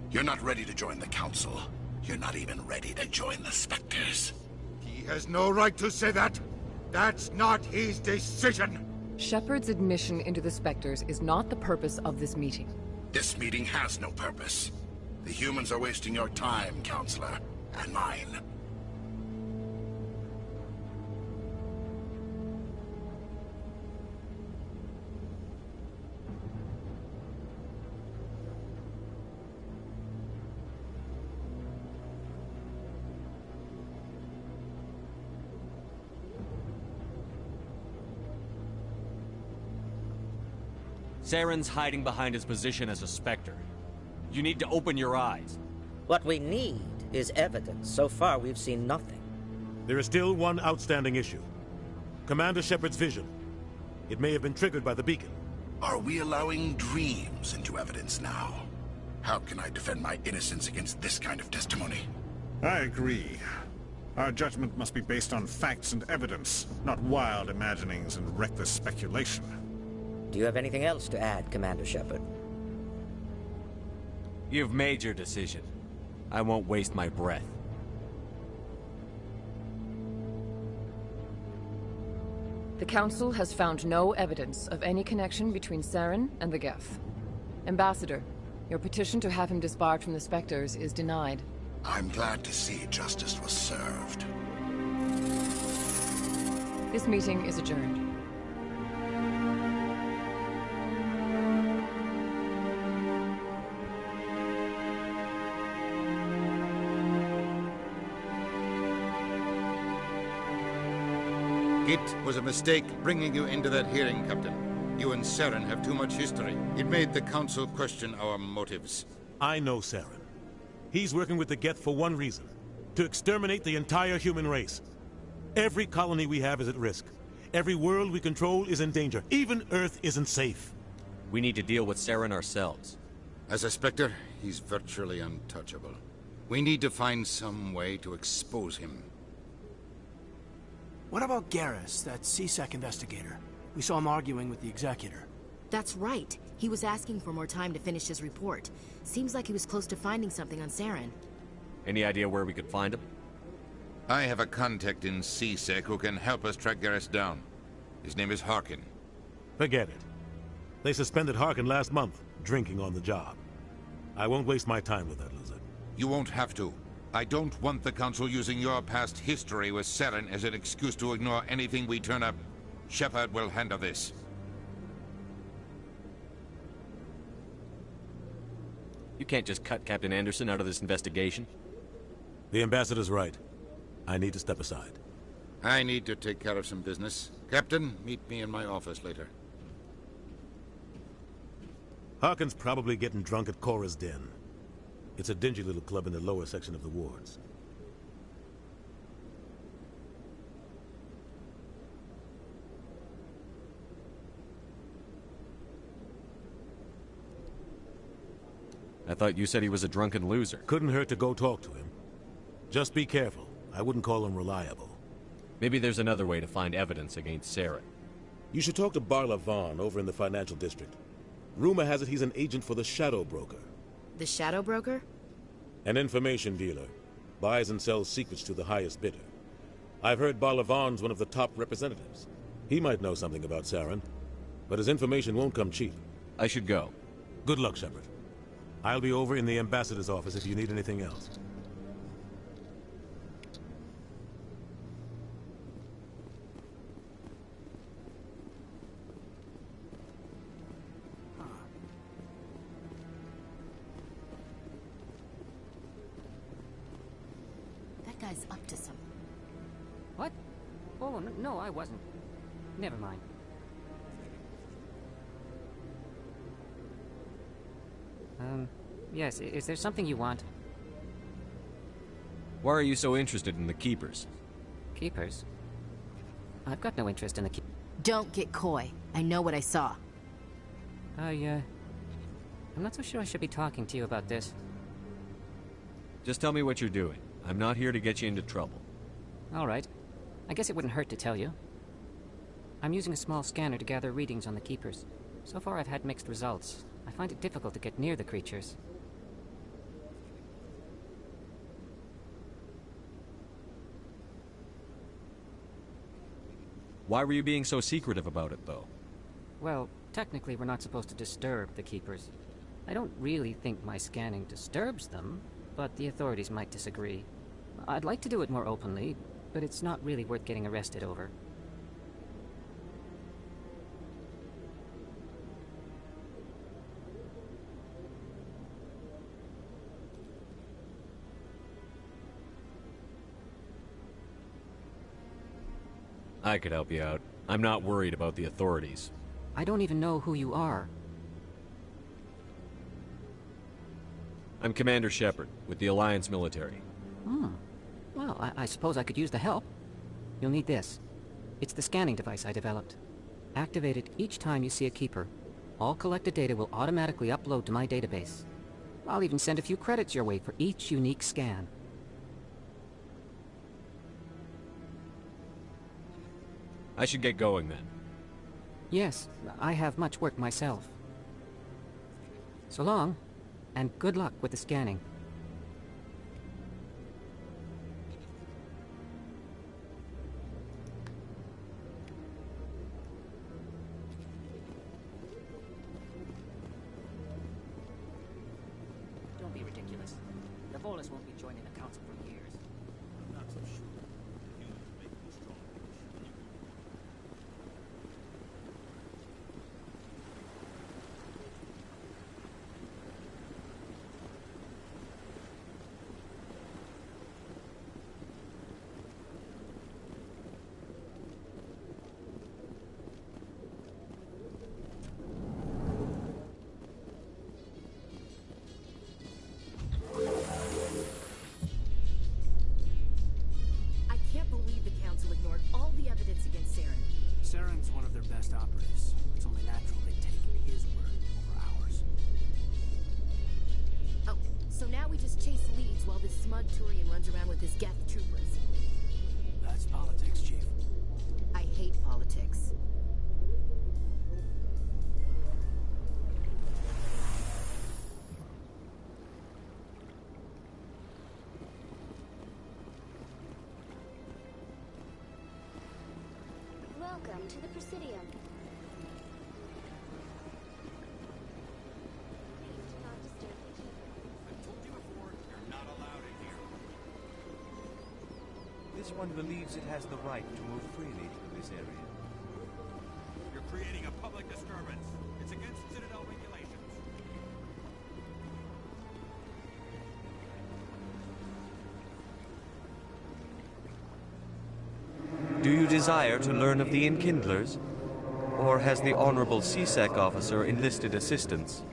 You're not ready to join the Council. You're not even ready to join the Spectres. He has no right to say that. That's not his decision. Shepard's admission into the Spectres is not the purpose of this meeting. This meeting has no purpose. The humans are wasting your time, Counselor, and mine. Saren's hiding behind his position as a Spectre. You need to open your eyes. What we need is evidence. So far, we've seen nothing. There is still one outstanding issue. Commander Shepard's vision. It may have been triggered by the beacon. Are we allowing dreams into evidence now? How can I defend my innocence against this kind of testimony? I agree. Our judgment must be based on facts and evidence, not wild imaginings and reckless speculation. Do you have anything else to add, Commander Shepard? You've made your decision. I won't waste my breath. The Council has found no evidence of any connection between Saren and the Geth. Ambassador, your petition to have him disbarred from the Spectres is denied. I'm glad to see justice was served. This meeting is adjourned. It was a mistake bringing you into that hearing, Captain. You and Saren have too much history. It made the Council question our motives. I know Saren. He's working with the Geth for one reason. To exterminate the entire human race. Every colony we have is at risk. Every world we control is in danger. Even Earth isn't safe. We need to deal with Saren ourselves. As a Spectre, he's virtually untouchable. We need to find some way to expose him. What about Garrus, that CSEC investigator? We saw him arguing with the Executor. That's right. He was asking for more time to finish his report. Seems like he was close to finding something on Saren. Any idea where we could find him? I have a contact in CSEC who can help us track Garrus down. His name is Harkin. Forget it. They suspended Harkin last month, drinking on the job. I won't waste my time with that loser. You won't have to. I don't want the Council using your past history with Saren as an excuse to ignore anything we turn up. Shepard will handle this. You can't just cut Captain Anderson out of this investigation. The Ambassador's right. I need to step aside. I need to take care of some business. Captain, meet me in my office later. Harkin's probably getting drunk at Cora's Den. It's a dingy little club in the lower section of the wards. I thought you said he was a drunken loser. Couldn't hurt to go talk to him. Just be careful. I wouldn't call him reliable. Maybe there's another way to find evidence against Saren. You should talk to Barla Vaughn over in the financial district. Rumor has it he's an agent for the Shadow Broker. The Shadow Broker? An information dealer. Buys and sells secrets to the highest bidder. I've heard Barla Vaughn's one of the top representatives. He might know something about Saren, but his information won't come cheap. I should go. Good luck, Shepard. I'll be over in the Ambassador's office if you need anything else. That guy's up to something. What? Oh, no, I wasn't. Never mind. Yes, is there something you want? Why are you so interested in the Keepers? Keepers? I've got no interest in the Don't get coy. I know what I saw. I'm not so sure I should be talking to you about this. Just tell me what you're doing. I'm not here to get you into trouble. All right. I guess it wouldn't hurt to tell you. I'm using a small scanner to gather readings on the Keepers. So far I've had mixed results. I find it difficult to get near the creatures. Why were you being so secretive about it, though? Well, technically we're not supposed to disturb the Keepers. I don't really think my scanning disturbs them, but the authorities might disagree. I'd like to do it more openly, but it's not really worth getting arrested over. I could help you out. I'm not worried about the authorities. I don't even know who you are. I'm Commander Shepard, with the Alliance military. Well, I suppose I could use the help. You'll need this. It's the scanning device I developed. Activate it each time you see a Keeper. All collected data will automatically upload to my database. I'll even send a few credits your way for each unique scan. I should get going then. Yes, I have much work myself. So long, and good luck with the scanning. Don't be ridiculous. The Volus won't be joining the Council for years. I'm not so sure. we just chase leads while this smug Turian runs around with his Geth troopers? That's politics, Chief. I hate politics. Welcome to the Presidium. Please do not disturb the keeper. I've told you before, you're not allowed in here. This one believes it has the right to move freely through this area. You're creating a public disturbance. It's against Citadel regulations. Do you desire to learn of the Enkindlers? Or has the Honorable CSEC officer enlisted assistance?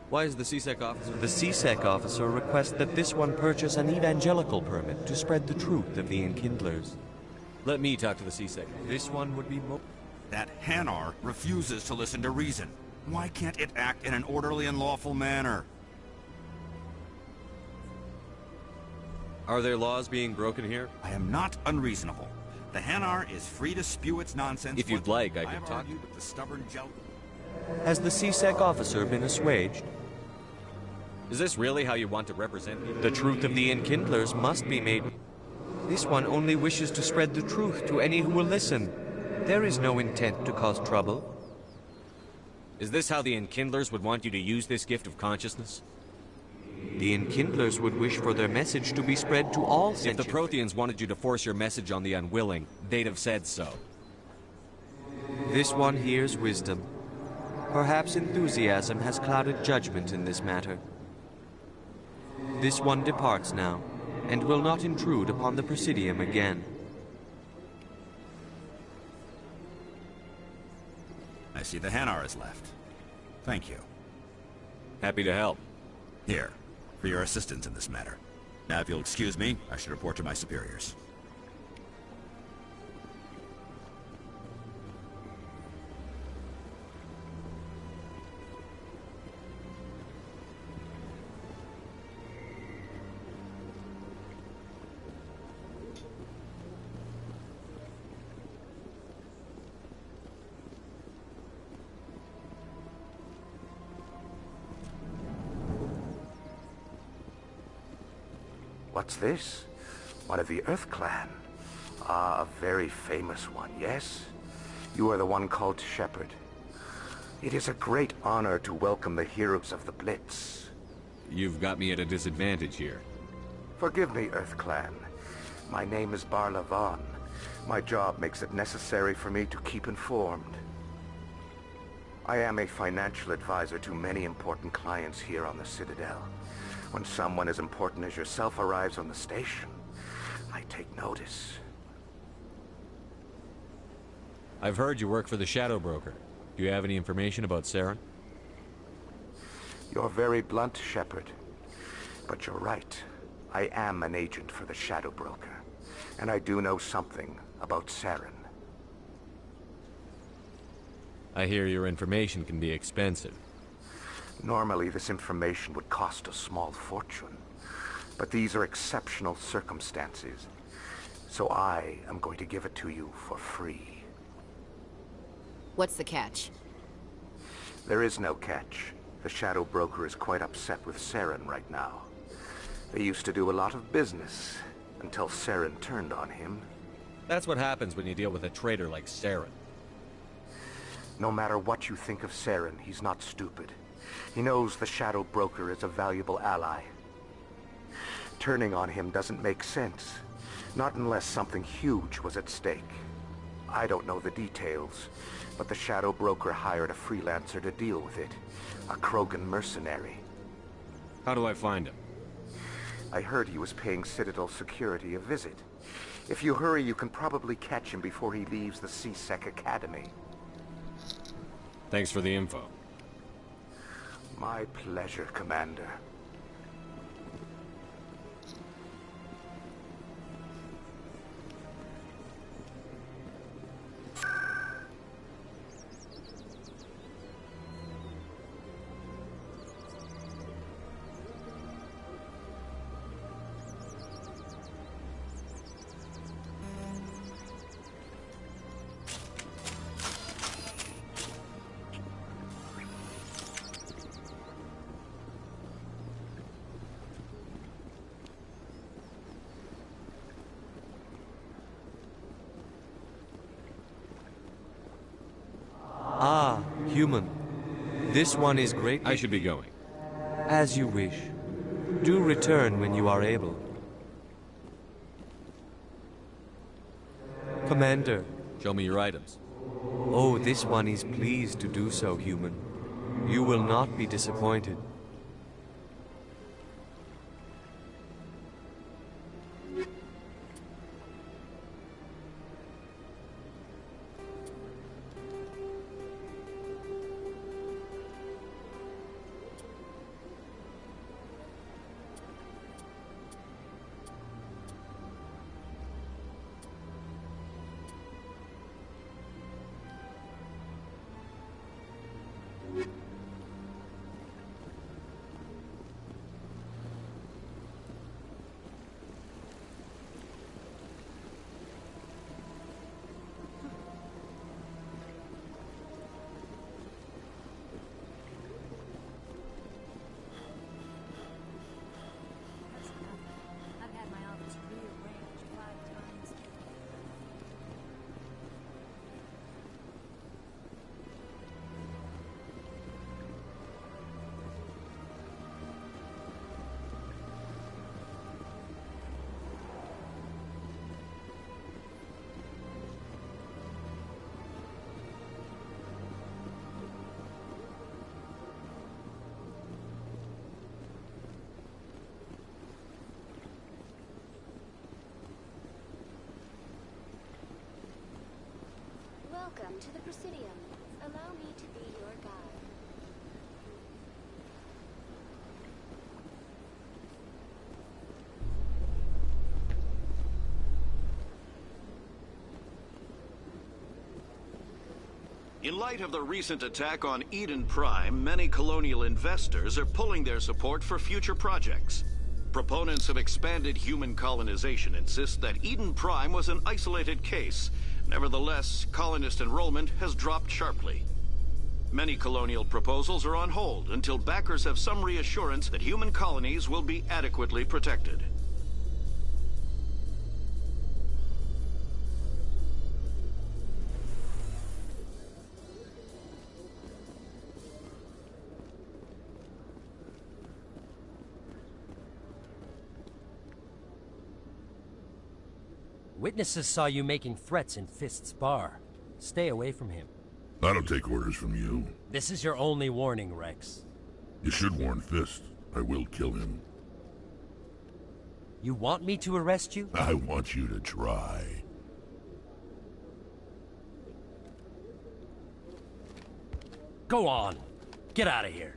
Why is the CSEC officer? The CSEC officer requests that this one purchase an evangelical permit to spread the truth of the Enkindlers. Let me talk to the CSEC. This one would be That Hanar refuses to listen to reason. Why can't it act in an orderly and lawful manner? Are there laws being broken here? I am not unreasonable. The Hanar is free to spew its nonsense. If you'd like, I could talk. argued with the stubborn gel. Has the CSEC officer been assuaged? Is this really how you want to represent me? The truth of the Enkindlers must be made. This one only wishes to spread the truth to any who will listen. There is no intent to cause trouble. Is this how the Enkindlers would want you to use this gift of consciousness? The Enkindlers would wish for their message to be spread to all sentient. If the Protheans wanted you to force your message on the unwilling, they'd have said so. This one hears wisdom. Perhaps enthusiasm has clouded judgment in this matter. This one departs now, and will not intrude upon the Presidium again. I see the Hanar is left. Thank you. Happy to help. Here, for your assistance in this matter. Now, if you'll excuse me, I should report to my superiors. What's this? One of the Earth Clan. Ah, a very famous one, yes? You are the one called Shepard. It is a great honor to welcome the heroes of the Blitz. You've got me at a disadvantage here. Forgive me, Earth Clan. My name is Barla Vaughn. My job makes it necessary for me to keep informed. I am a financial advisor to many important clients here on the Citadel. When someone as important as yourself arrives on the station, I take notice. I've heard you work for the Shadow Broker. Do you have any information about Saren? You're very blunt, Shepard. But you're right. I am an agent for the Shadow Broker. And I do know something about Saren. I hear your information can be expensive. Normally, this information would cost a small fortune. But these are exceptional circumstances. So I am going to give it to you for free. What's the catch? There is no catch. The Shadow Broker is quite upset with Saren right now. They used to do a lot of business, until Saren turned on him. That's what happens when you deal with a traitor like Saren. No matter what you think of Saren, he's not stupid. He knows the Shadow Broker is a valuable ally. Turning on him doesn't make sense. Not unless something huge was at stake. I don't know the details, but the Shadow Broker hired a freelancer to deal with it. A Krogan mercenary. How do I find him? I heard he was paying Citadel security a visit. If you hurry, you can probably catch him before he leaves the CSEC Academy. Thanks for the info. My pleasure, Commander. human. This one is great. I should be going. As you wish. Do return when you are able. Commander. Show me your items. Oh, this one is pleased to do so, human. You will not be disappointed. Welcome to the Presidium. Allow me to be your guide. In light of the recent attack on Eden Prime, many colonial investors are pulling their support for future projects. Proponents of expanded human colonization insist that Eden Prime was an isolated case. Nevertheless, colonist enrollment has dropped sharply. Many colonial proposals are on hold until backers have some reassurance that human colonies will be adequately protected. Witnesses saw you making threats in Fist's bar. Stay away from him. I don't take orders from you. This is your only warning, Rex. You should warn Fist. I will kill him. You want me to arrest you? I want you to try. Go on. Get out of here.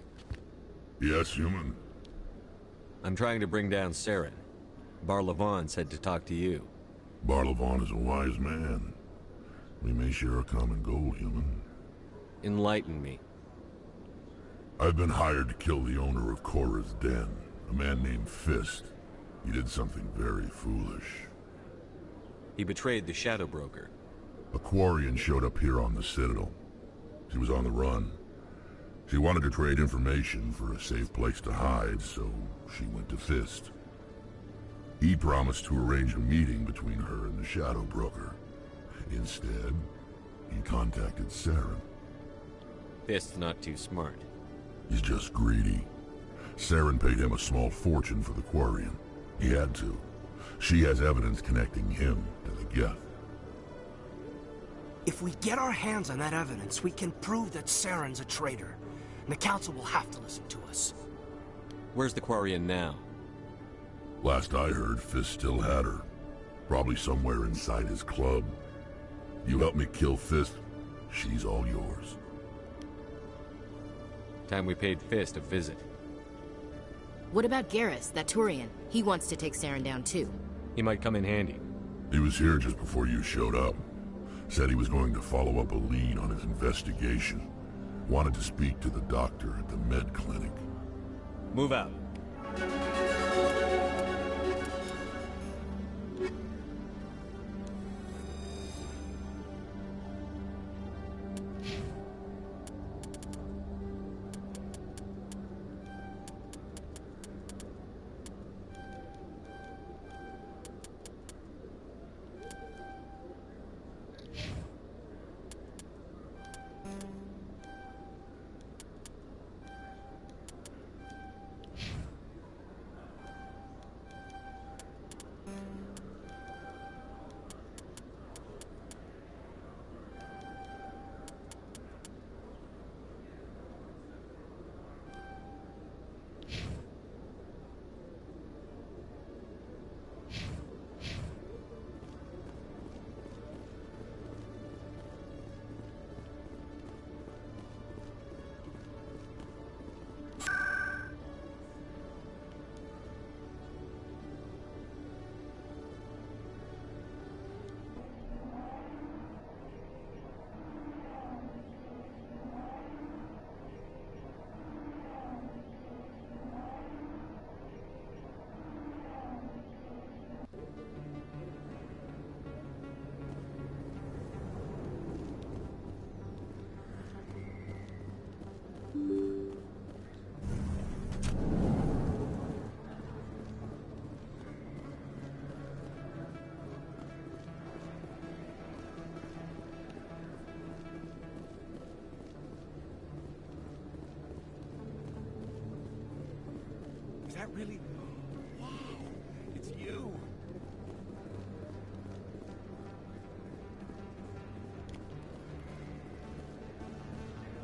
Yes, human. I'm trying to bring down Saren. Barlavon said to talk to you. Barlavon is a wise man. We may share a common goal, human. Enlighten me. I've been hired to kill the owner of Korra's Den, a man named Fist. He did something very foolish. He betrayed the Shadow Broker. A Quarian showed up here on the Citadel. She was on the run. She wanted to trade information for a safe place to hide, so she went to Fist. He promised to arrange a meeting between her and the Shadow Broker. Instead, he contacted Saren. Fist's not too smart. He's just greedy. Saren paid him a small fortune for the Quarian. He had to. She has evidence connecting him to the Geth. If we get our hands on that evidence, we can prove that Saren's a traitor. And the Council will have to listen to us. Where's the Quarian now? Last I heard, Fist still had her. Probably somewhere inside his club. You help me kill Fist, she's all yours. Time we paid Fist a visit. What about Garrus, that Turian? He wants to take Saren down too. He might come in handy. He was here just before you showed up. Said he was going to follow up a lead on his investigation. Wanted to speak to the doctor at the med clinic. Move out. that really... Wow, it's you.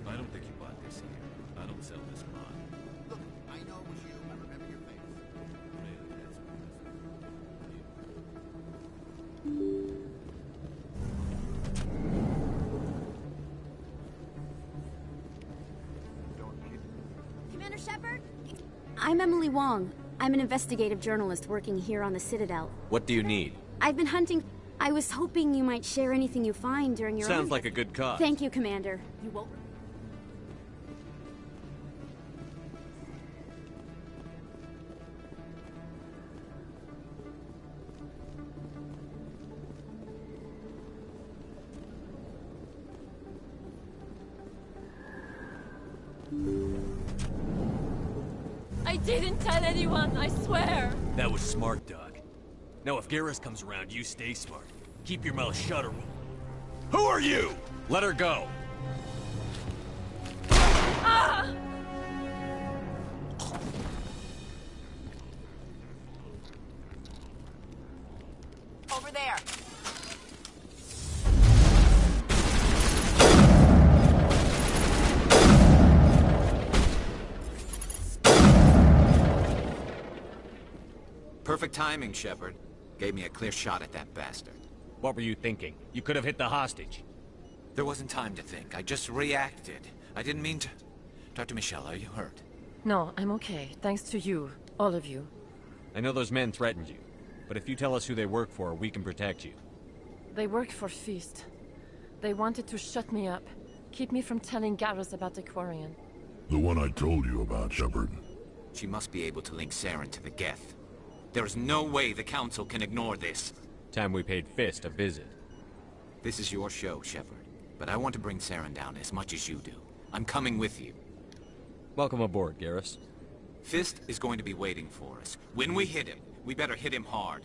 I don't think you bought this here. I don't sell this mod. Look, I know it was you. I remember your face. Really, that's Commander Shepard? I'm Emily Wong. I'm an investigative journalist working here on the Citadel. What do you need? I've been hunting... I was hoping you might share anything you find during your Sounds like a good cause. Thank you, Commander. You won't... I didn't tell anyone, I swear! That was smart, Doc. Now if Garrus comes around, you stay smart. Keep your mouth shut or we'll... Who are you? Let her go. Ah! Over there. Perfect timing, Shepard. Gave me a clear shot at that bastard. What were you thinking? You could have hit the hostage. There wasn't time to think. I just reacted. I didn't mean to... Dr. Michelle, are you hurt? No, I'm okay. Thanks to you. All of you. I know those men threatened you, but if you tell us who they work for, we can protect you. They work for Feast. They wanted to shut me up. Keep me from telling Garrus about the Quarian. The one I told you about, Shepard. She must be able to link Saren to the Geth. There is no way the Council can ignore this. Time we paid Fist a visit. This is your show, Shepard. But I want to bring Saren down as much as you do. I'm coming with you. Welcome aboard, Garrus. Fist is going to be waiting for us. When we hit him, we better hit him hard.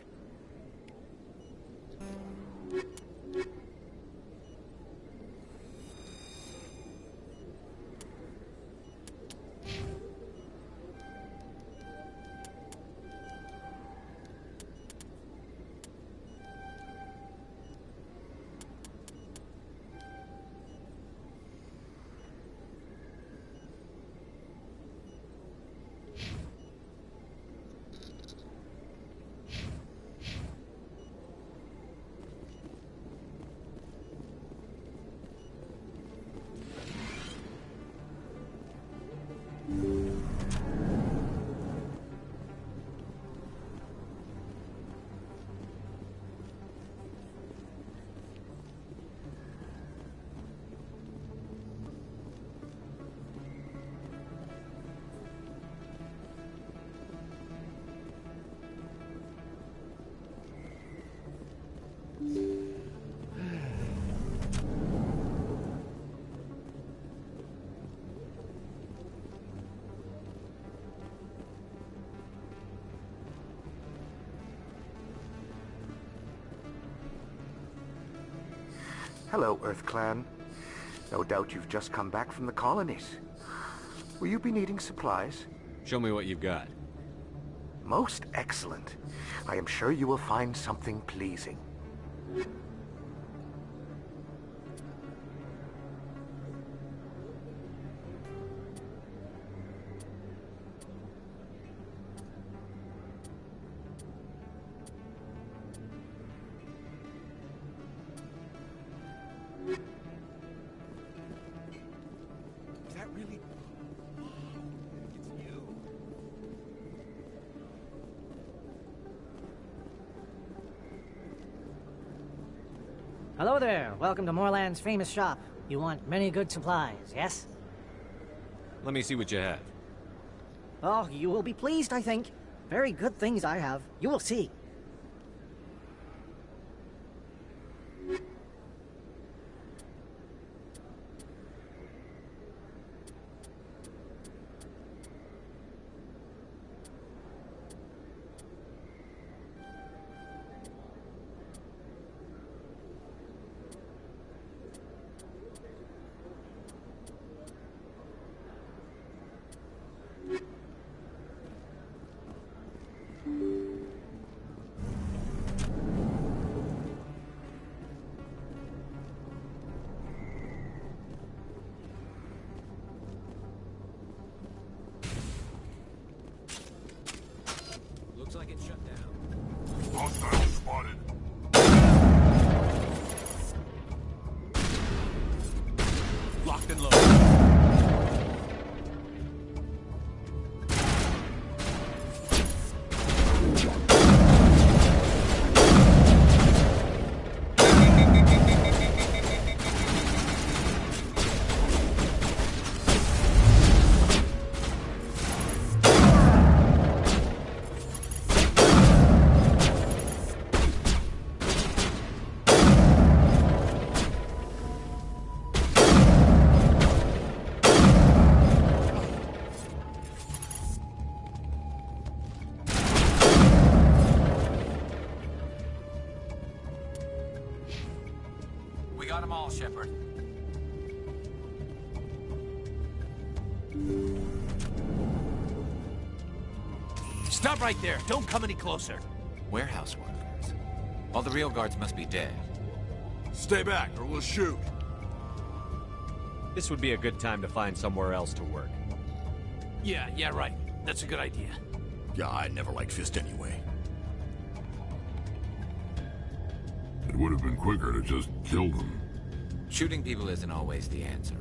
Hello, Earth Clan. No doubt you've just come back from the colonies. Will you be needing supplies? Show me what you've got. Most excellent. I am sure you will find something pleasing. Is that really... Wow, it's you. Hello there. Welcome to Moorland's famous shop. You want many good supplies, yes? Let me see what you have. Oh, you will be pleased, I think. Very good things I have. You will see. call, Shepard. Stop right there. Don't come any closer. Warehouse workers. All the real guards must be dead. Stay back, or we'll shoot. This would be a good time to find somewhere else to work. Yeah, right. That's a good idea. Yeah, I never liked Fist anyway. It would have been quicker to just kill them. Shooting people isn't always the answer.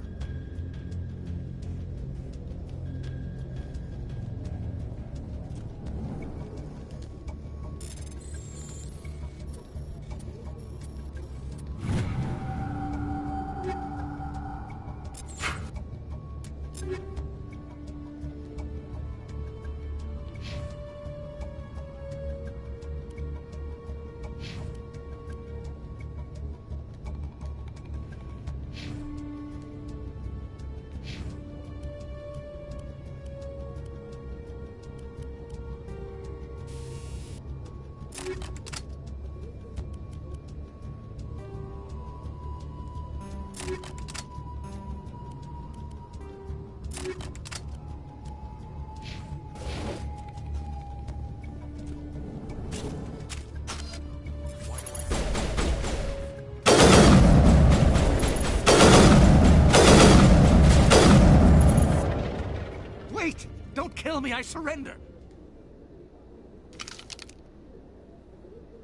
Wait! Don't kill me, I surrender!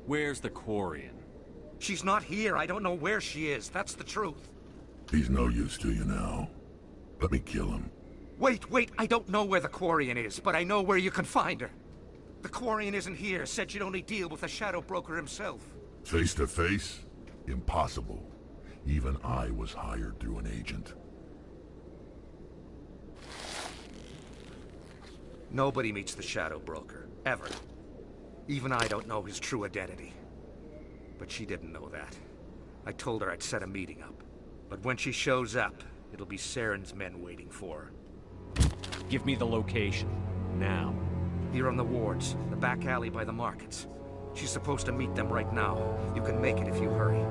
Where's the Quarian? She's not here. I don't know where she is. That's the truth. He's no use to you now. Let me kill him. Wait! I don't know where the Quarian is, but I know where you can find her. The Quarian isn't here. Said she'd only deal with the Shadow Broker himself. Face to face? Impossible. Even I was hired through an agent. Nobody meets the Shadow Broker. Ever. Even I don't know his true identity. But she didn't know that. I told her I'd set a meeting up. But when she shows up, it'll be Saren's men waiting for her. Give me the location. Now. Here on the wards, the back alley by the markets. She's supposed to meet them right now. You can make it if you hurry.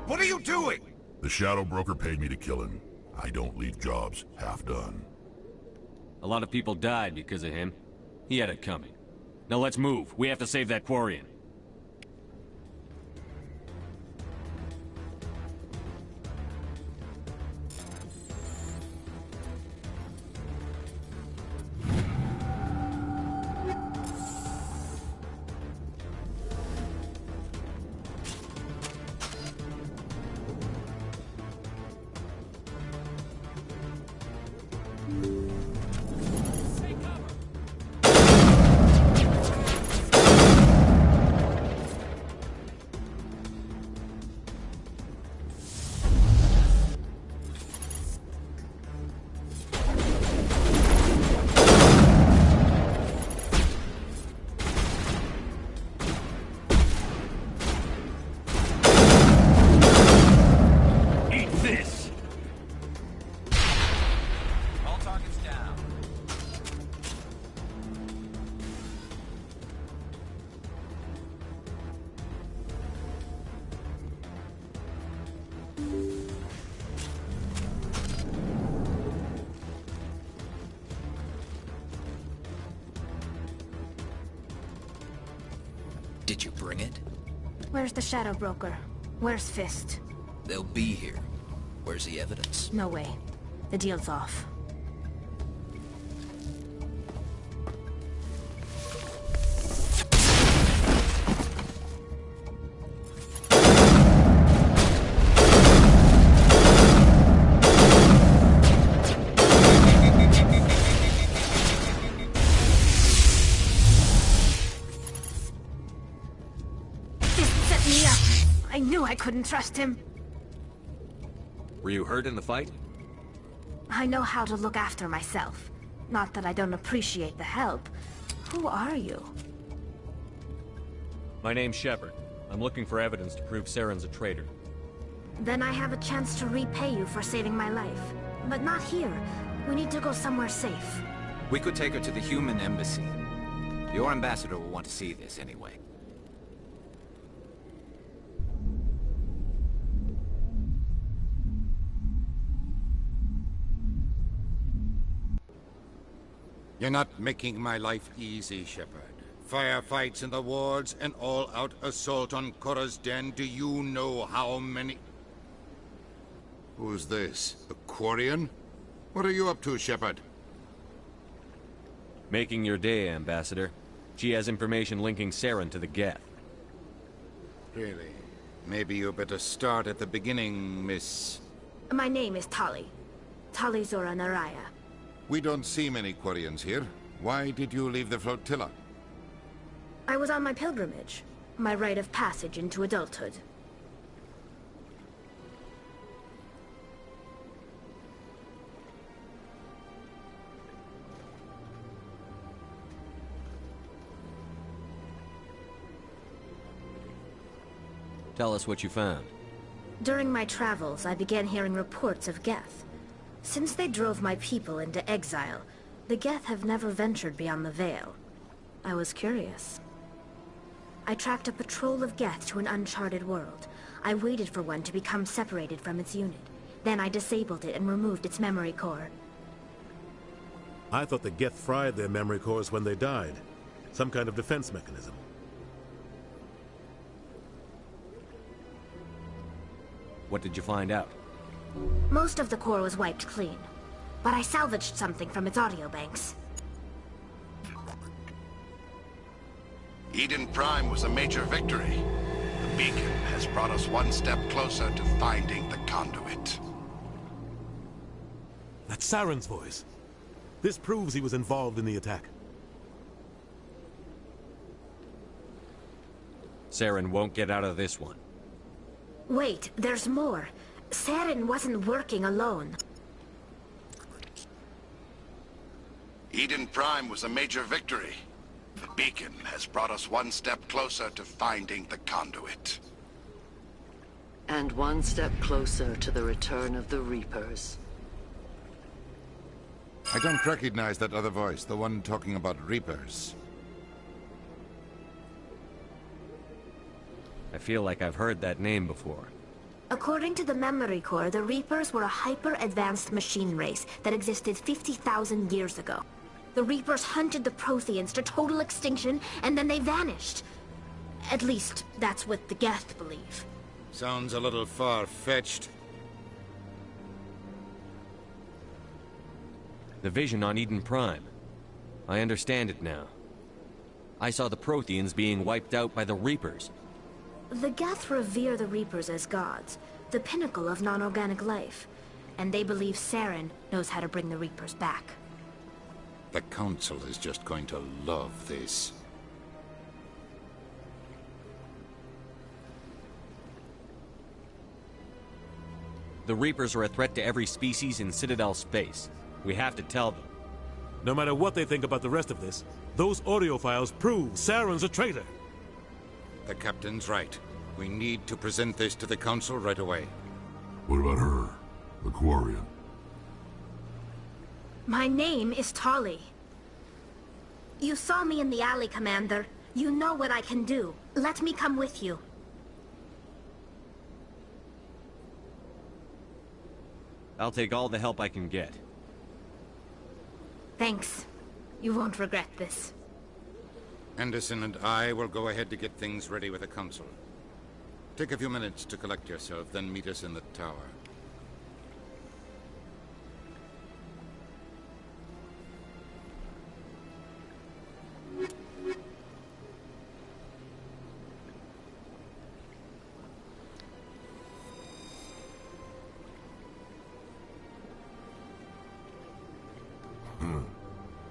What are you doing? The Shadow Broker paid me to kill him. I don't leave jobs half done. A lot of people died because of him. He had it coming. Now let's move. We have to save that Quarian. Did you bring it? Where's the Shadow Broker? Where's Fist? They'll be here. Where's the evidence? No way. The deal's off. I knew I couldn't trust him. Were you hurt in the fight? I know how to look after myself. Not that I don't appreciate the help. Who are you? My name's Shepard. I'm looking for evidence to prove Saren's a traitor. Then I have a chance to repay you for saving my life. But not here. We need to go somewhere safe. We could take her to the human embassy. Your ambassador will want to see this anyway. You're not making my life easy, Shepard. Firefights in the wards, an all-out assault on Korra's den. Do you know how many... Who's this? The Quarian? What are you up to, Shepard? Making your day, Ambassador. She has information linking Saren to the Geth. Really? Maybe you better start at the beginning, Miss... My name is Tali. Tali Zora Naraya. We don't see many Quarians here. Why did you leave the flotilla? I was on my pilgrimage. My rite of passage into adulthood. Tell us what you found. During my travels, I began hearing reports of Geth. Since they drove my people into exile, the Geth have never ventured beyond the Veil. I was curious. I tracked a patrol of Geth to an uncharted world. I waited for one to become separated from its unit. Then I disabled it and removed its memory core. I thought the Geth fried their memory cores when they died. Some kind of defense mechanism. What did you find out? Most of the core was wiped clean, but I salvaged something from its audio banks. Eden Prime was a major victory. The beacon has brought us one step closer to finding the conduit. That's Saren's voice. This proves he was involved in the attack. Saren won't get out of this one. Wait, there's more. Saren wasn't working alone. Eden Prime was a major victory. The beacon has brought us one step closer to finding the conduit. And one step closer to the return of the Reapers. I don't recognize that other voice, the one talking about Reapers. I feel like I've heard that name before. According to the memory core, the Reapers were a hyper-advanced machine race that existed 50,000 years ago. The Reapers hunted the Protheans to total extinction, and then they vanished. At least, that's what the Geth believe. Sounds a little far-fetched. The vision on Eden Prime. I understand it now. I saw the Protheans being wiped out by the Reapers. The Geth revere the Reapers as gods, the pinnacle of non-organic life. And they believe Saren knows how to bring the Reapers back. The Council is just going to love this. The Reapers are a threat to every species in Citadel space. We have to tell them. No matter what they think about the rest of this, those audio files prove Saren's a traitor. The Captain's right. We need to present this to the Council right away. What about her? The Quarian? My name is Tali. You saw me in the alley, Commander. You know what I can do. Let me come with you. I'll take all the help I can get. Thanks. You won't regret this. Anderson and I will go ahead to get things ready with the Council. Take a few minutes to collect yourself, then meet us in the tower.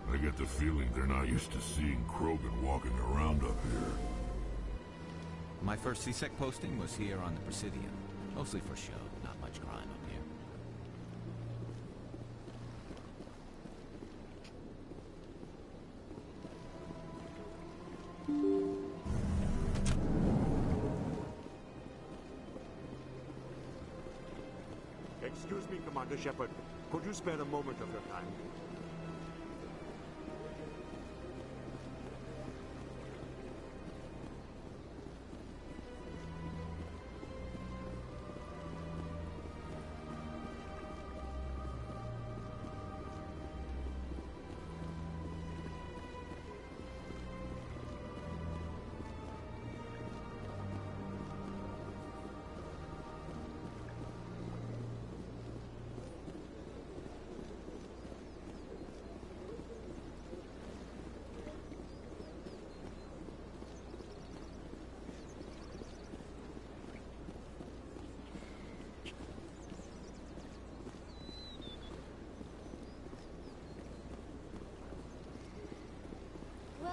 I get the feeling they're not used to seeing Krogan walking around up here. My first CSEC posting was here on the Presidium. Mostly for show, not much crime up here. Excuse me, Commander Shepard. Could you spare a moment of your time?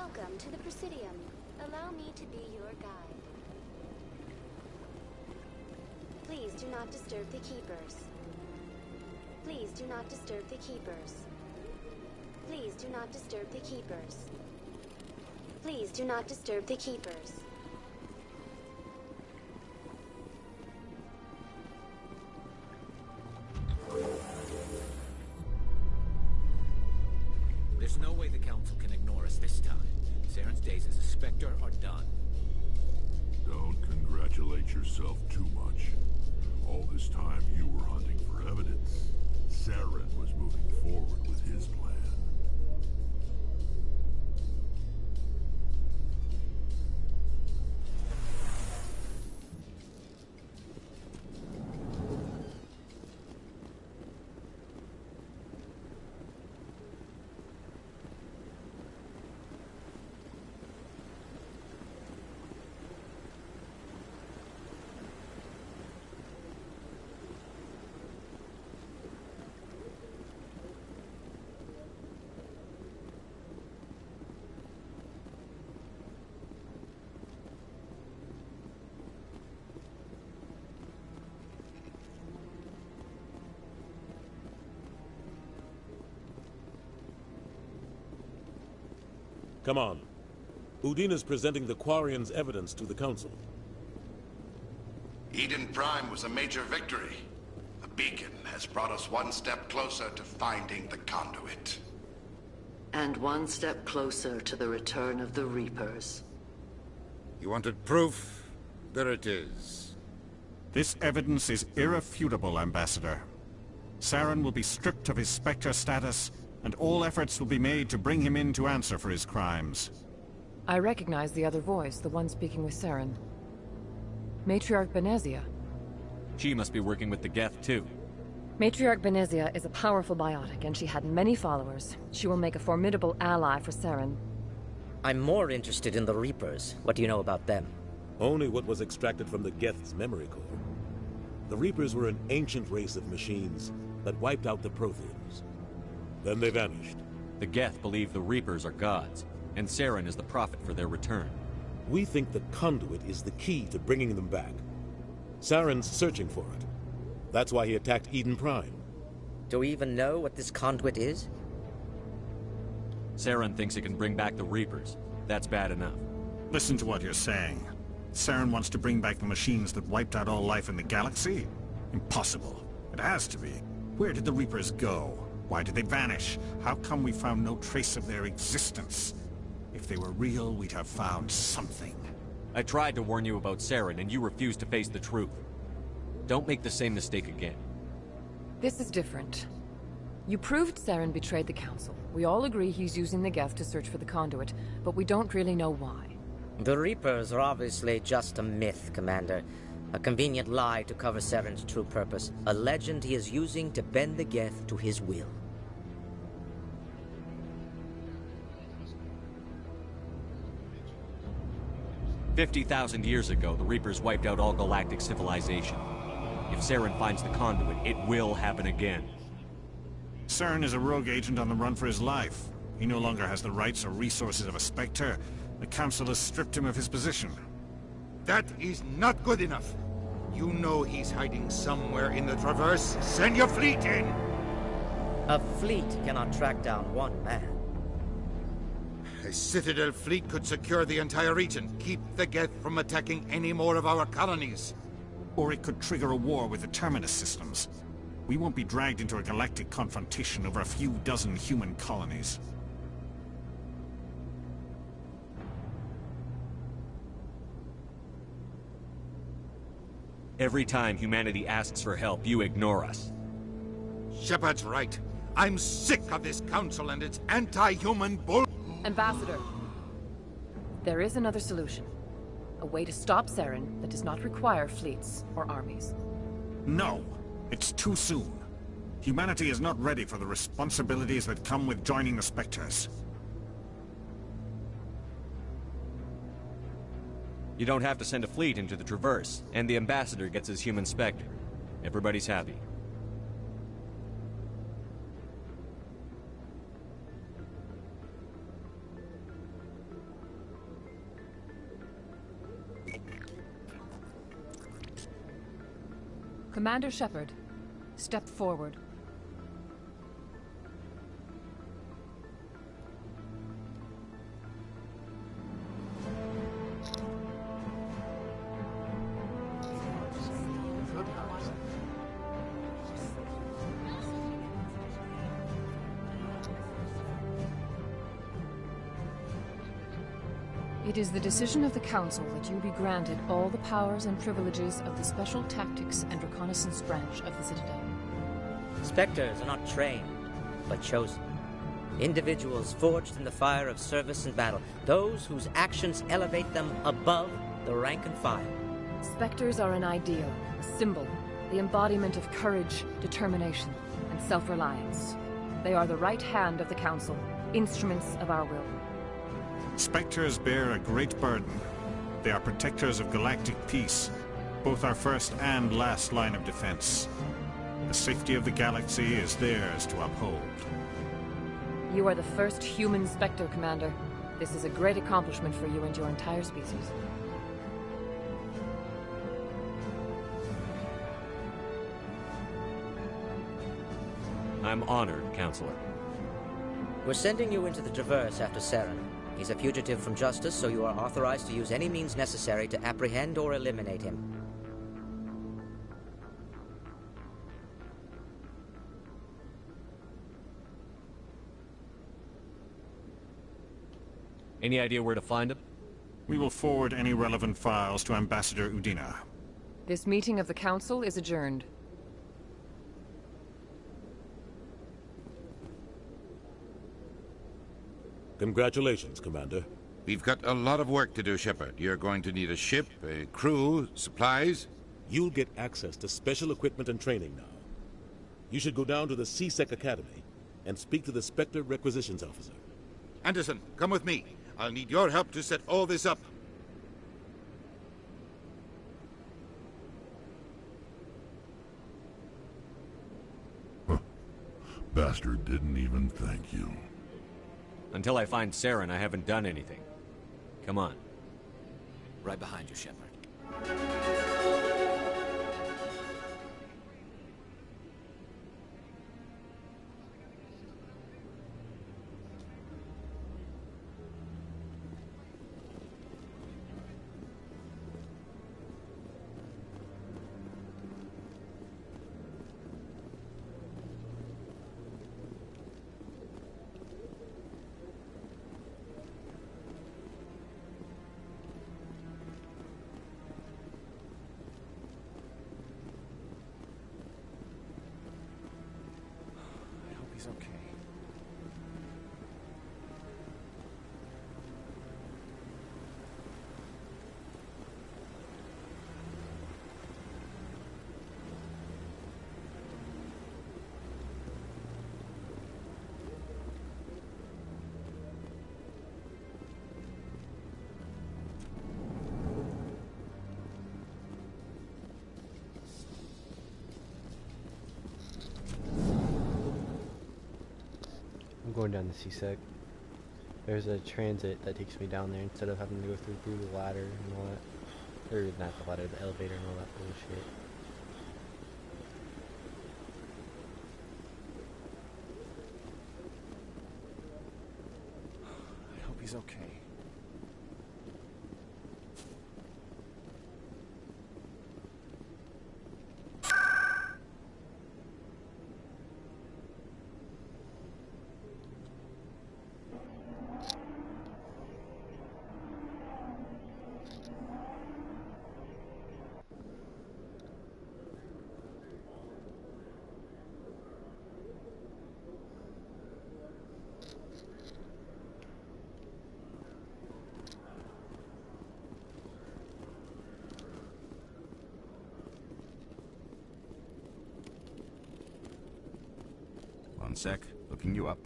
Welcome to the Presidium. Allow me to be your guide. Please do not disturb the Keepers. Please do not disturb the Keepers. Please do not disturb the Keepers. Please do not disturb the Keepers. There's no way the Council can ignore us this time. Saren's days as a Spectre are done. Don't congratulate yourself too much. All this time you were hunting for evidence. Saren was moving forward with his plan. Come on. Udina's presenting the Quarian's evidence to the Council. Eden Prime was a major victory. The beacon has brought us one step closer to finding the conduit. And one step closer to the return of the Reapers. You wanted proof? There it is. This evidence is irrefutable, Ambassador. Saren will be stripped of his Spectre status, and all efforts will be made to bring him in to answer for his crimes. I recognize the other voice, the one speaking with Saren. Matriarch Benezia. She must be working with the Geth, too. Matriarch Benezia is a powerful biotic, and she had many followers. She will make a formidable ally for Saren. I'm more interested in the Reapers. What do you know about them? Only what was extracted from the Geth's memory core. The Reapers were an ancient race of machines that wiped out the Protheans. Then they vanished. The Geth believe the Reapers are gods, and Saren is the prophet for their return. We think the conduit is the key to bringing them back. Saren's searching for it. That's why he attacked Eden Prime. Do we even know what this conduit is? Saren thinks it can bring back the Reapers. That's bad enough. Listen to what you're saying. Saren wants to bring back the machines that wiped out all life in the galaxy? Impossible. It has to be. Where did the Reapers go? Why did they vanish? How come we found no trace of their existence? If they were real, we'd have found something. I tried to warn you about Saren, and you refused to face the truth. Don't make the same mistake again. This is different. You proved Saren betrayed the Council. We all agree he's using the Geth to search for the conduit, but we don't really know why. The Reapers are obviously just a myth, Commander. A convenient lie to cover Saren's true purpose. A legend he is using to bend the Geth to his will. "50,000 years ago, the Reapers wiped out all galactic civilization. If Saren finds the conduit, it will happen again." Saren is a rogue agent on the run for his life. He no longer has the rights or resources of a Spectre. The Council has stripped him of his position. That is not good enough. You know he's hiding somewhere in the Traverse. Send your fleet in! A fleet cannot track down one man. A Citadel fleet could secure the entire region, keep the Geth from attacking any more of our colonies. Or it could trigger a war with the Terminus systems. We won't be dragged into a galactic confrontation over a few dozen human colonies. Every time humanity asks for help, you ignore us. Shepard's right. I'm sick of this council and its anti-human bull... Ambassador, there is another solution. A way to stop Saren that does not require fleets or armies. No! It's too soon. Humanity is not ready for the responsibilities that come with joining the Spectres. You don't have to send a fleet into the Traverse, and the Ambassador gets his human Spectre. Everybody's happy. Commander Shepard, step forward. It is the decision of the Council that you be granted all the powers and privileges of the Special Tactics and Reconnaissance Branch of the Citadel. Spectres are not trained, but chosen. Individuals forged in the fire of service and battle. Those whose actions elevate them above the rank and file. Spectres are an ideal, a symbol, the embodiment of courage, determination, and self-reliance. They are the right hand of the Council, instruments of our will. Spectres bear a great burden. They are protectors of galactic peace, both our first and last line of defense. The safety of the galaxy is theirs to uphold. You are the first human Spectre, Commander. This is a great accomplishment for you and your entire species. I'm honored, Counselor. We're sending you into the Traverse after Saren. He's a fugitive from justice, so you are authorized to use any means necessary to apprehend or eliminate him. Any idea where to find him? We will forward any relevant files to Ambassador Udina. This meeting of the Council is adjourned. Congratulations, Commander. We've got a lot of work to do, Shepard. You're going to need a ship, a crew, supplies. You'll get access to special equipment and training now. You should go down to the CSEC Academy and speak to the Spectre Requisitions Officer. Anderson, come with me. I'll need your help to set all this up. Bastard didn't even thank you. Until I find Saren, I haven't done anything. Come on. Right behind you, Shepard. He's okay. Going down the CSEC. There's a transit that takes me down there instead of having to go through the ladder and all that. Or not the ladder, the elevator and all that bullshit. I hope he's okay. One sec, looking you up.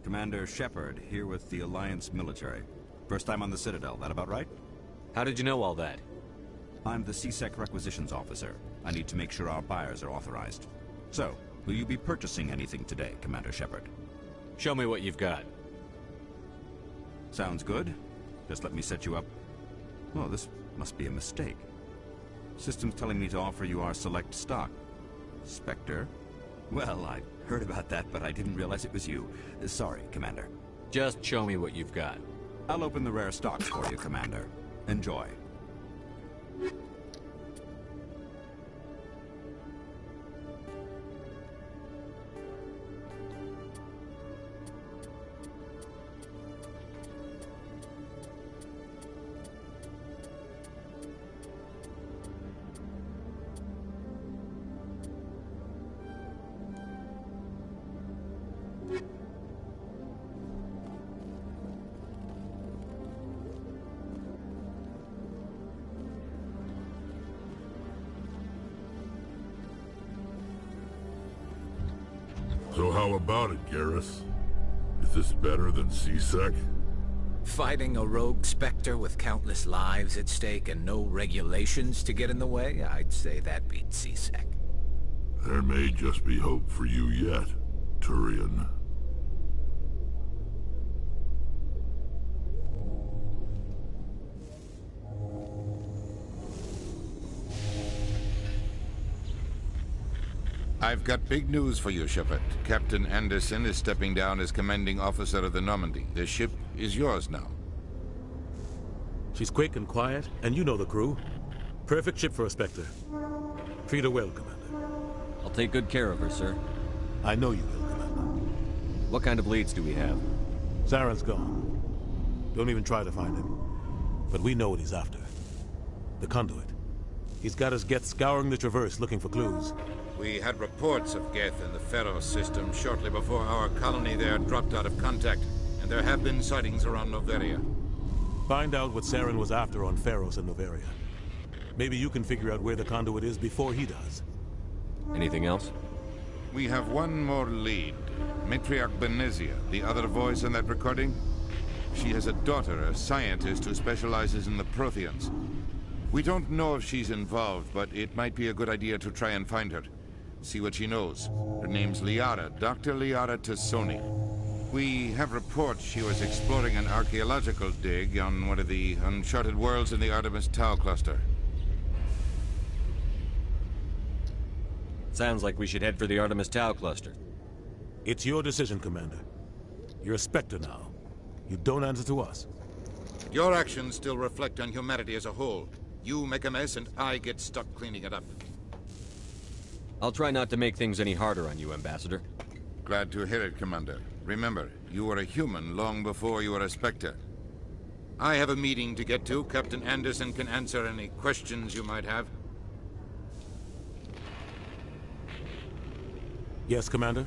Commander Shepard, here with the Alliance military. First time on the Citadel, that about right? How did you know all that? I'm the CSEC Requisitions Officer. I need to make sure our buyers are authorized. So, will you be purchasing anything today, Commander Shepard? Show me what you've got. Sounds good. Just let me set you up. Oh, this must be a mistake. System's telling me to offer you our select stock. Spectre? Well, I heard about that, but I didn't realize it was you. Sorry, Commander. Just show me what you've got. I'll open the rare stocks for you, Commander. Enjoy. So how about it, Garrus? Is this better than C-Sec? Fighting a rogue Spectre with countless lives at stake and no regulations to get in the way? I'd say that beats C-Sec. There may just be hope for you yet, Turian. I've got big news for you, Shepard. Captain Anderson is stepping down as commanding officer of the Normandy. The ship is yours now. She's quick and quiet, and you know the crew. Perfect ship for a Spectre. Treat her well, Commander. I'll take good care of her, sir. I know you will, Commander. What kind of leads do we have? Saren's gone. Don't even try to find him. But we know what he's after. The conduit. He's got his Geth scouring the Traverse looking for clues. We had reports of Geth in the Pharos system shortly before our colony there dropped out of contact, and there have been sightings around Noveria. Find out what Saren was after on Pharos and Noveria. Maybe you can figure out where the conduit is before he does. Anything else? We have one more lead. Matriarch Benezia, the other voice in that recording. She has a daughter, a scientist who specializes in the Protheans. We don't know if she's involved, but it might be a good idea to try and find her. See what she knows. Her name's Liara, Dr. Liara Tassoni. We have reports she was exploring an archaeological dig on one of the uncharted worlds in the Artemis Tau cluster. Sounds like we should head for the Artemis Tau cluster. It's your decision, Commander. You're a Spectre now. You don't answer to us. Your actions still reflect on humanity as a whole. You make a mess and I get stuck cleaning it up. I'll try not to make things any harder on you, Ambassador. Glad to hear it, Commander. Remember, you were a human long before you were a Spectre. I have a meeting to get to. Captain Anderson can answer any questions you might have. Yes, Commander?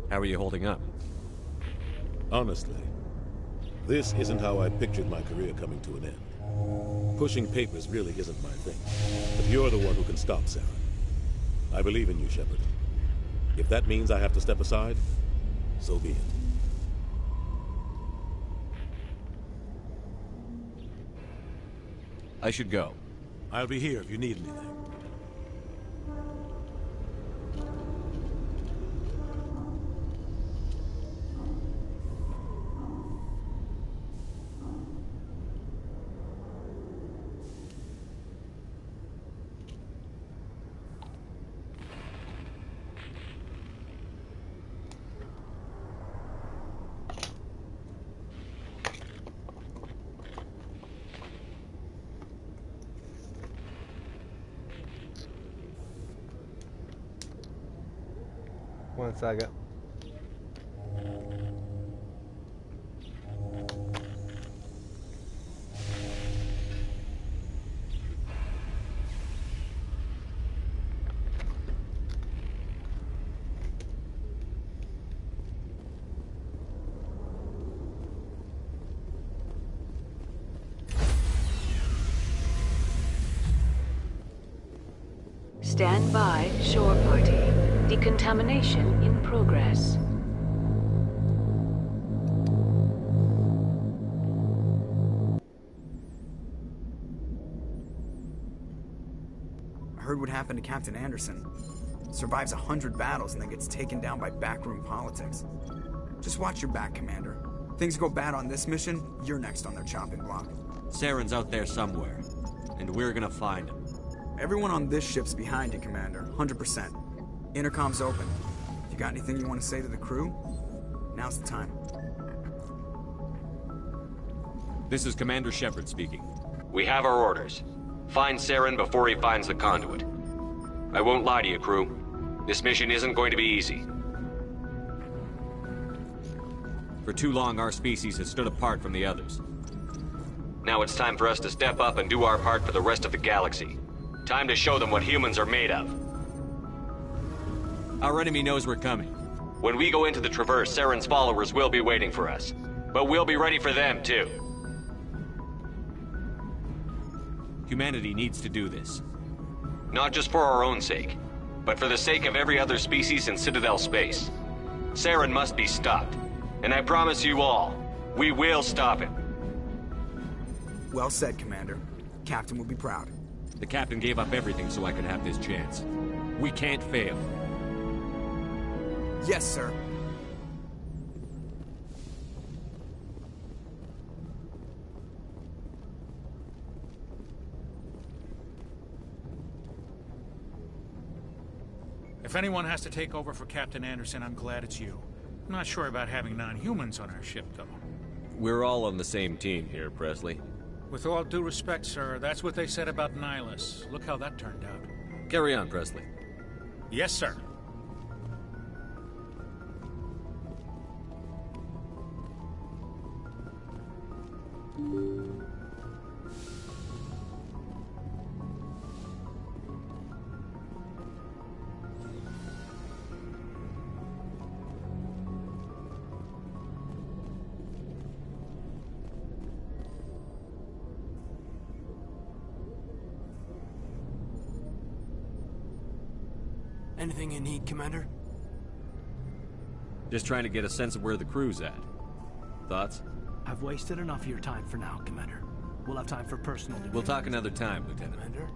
How are you holding up? Honestly, this isn't how I pictured my career coming to an end. Pushing papers really isn't my thing. But you're the one who can stop Saren. I believe in you, Shepard. If that means I have to step aside, so be it. I should go. I'll be here if you need anything. One second. Stand by, shore party. Decontamination in progress. I heard what happened to Captain Anderson. Survives 100 battles and then gets taken down by backroom politics. Just watch your back, Commander. Things go bad on this mission, you're next on their chopping block. Saren's out there somewhere, and we're gonna find him. Everyone on this ship's behind you, Commander. 100%. Intercom's open. If you got anything you want to say to the crew, now's the time. This is Commander Shepard speaking. We have our orders. Find Saren before he finds the conduit. I won't lie to you, crew. This mission isn't going to be easy. For too long, our species has stood apart from the others. Now it's time for us to step up and do our part for the rest of the galaxy. Time to show them what humans are made of. Our enemy knows we're coming. When we go into the Traverse, Saren's followers will be waiting for us. But we'll be ready for them, too. Humanity needs to do this. Not just for our own sake, but for the sake of every other species in Citadel space. Saren must be stopped. And I promise you all, we will stop him. Well said, Commander. Captain will be proud. The Captain gave up everything so I could have this chance. We can't fail. Yes, sir. If anyone has to take over for Captain Anderson, I'm glad it's you. I'm not sure about having non-humans on our ship, though. We're all on the same team here, Presley. With all due respect, sir, that's what they said about Nihilus. Look how that turned out. Carry on, Presley. Yes, sir. Anything you need, Commander? Just trying to get a sense of where the crew's at. Thoughts? I've wasted enough of your time for now, Commander. We'll have time for personal debates. We'll talk another time, Lieutenant. Commander?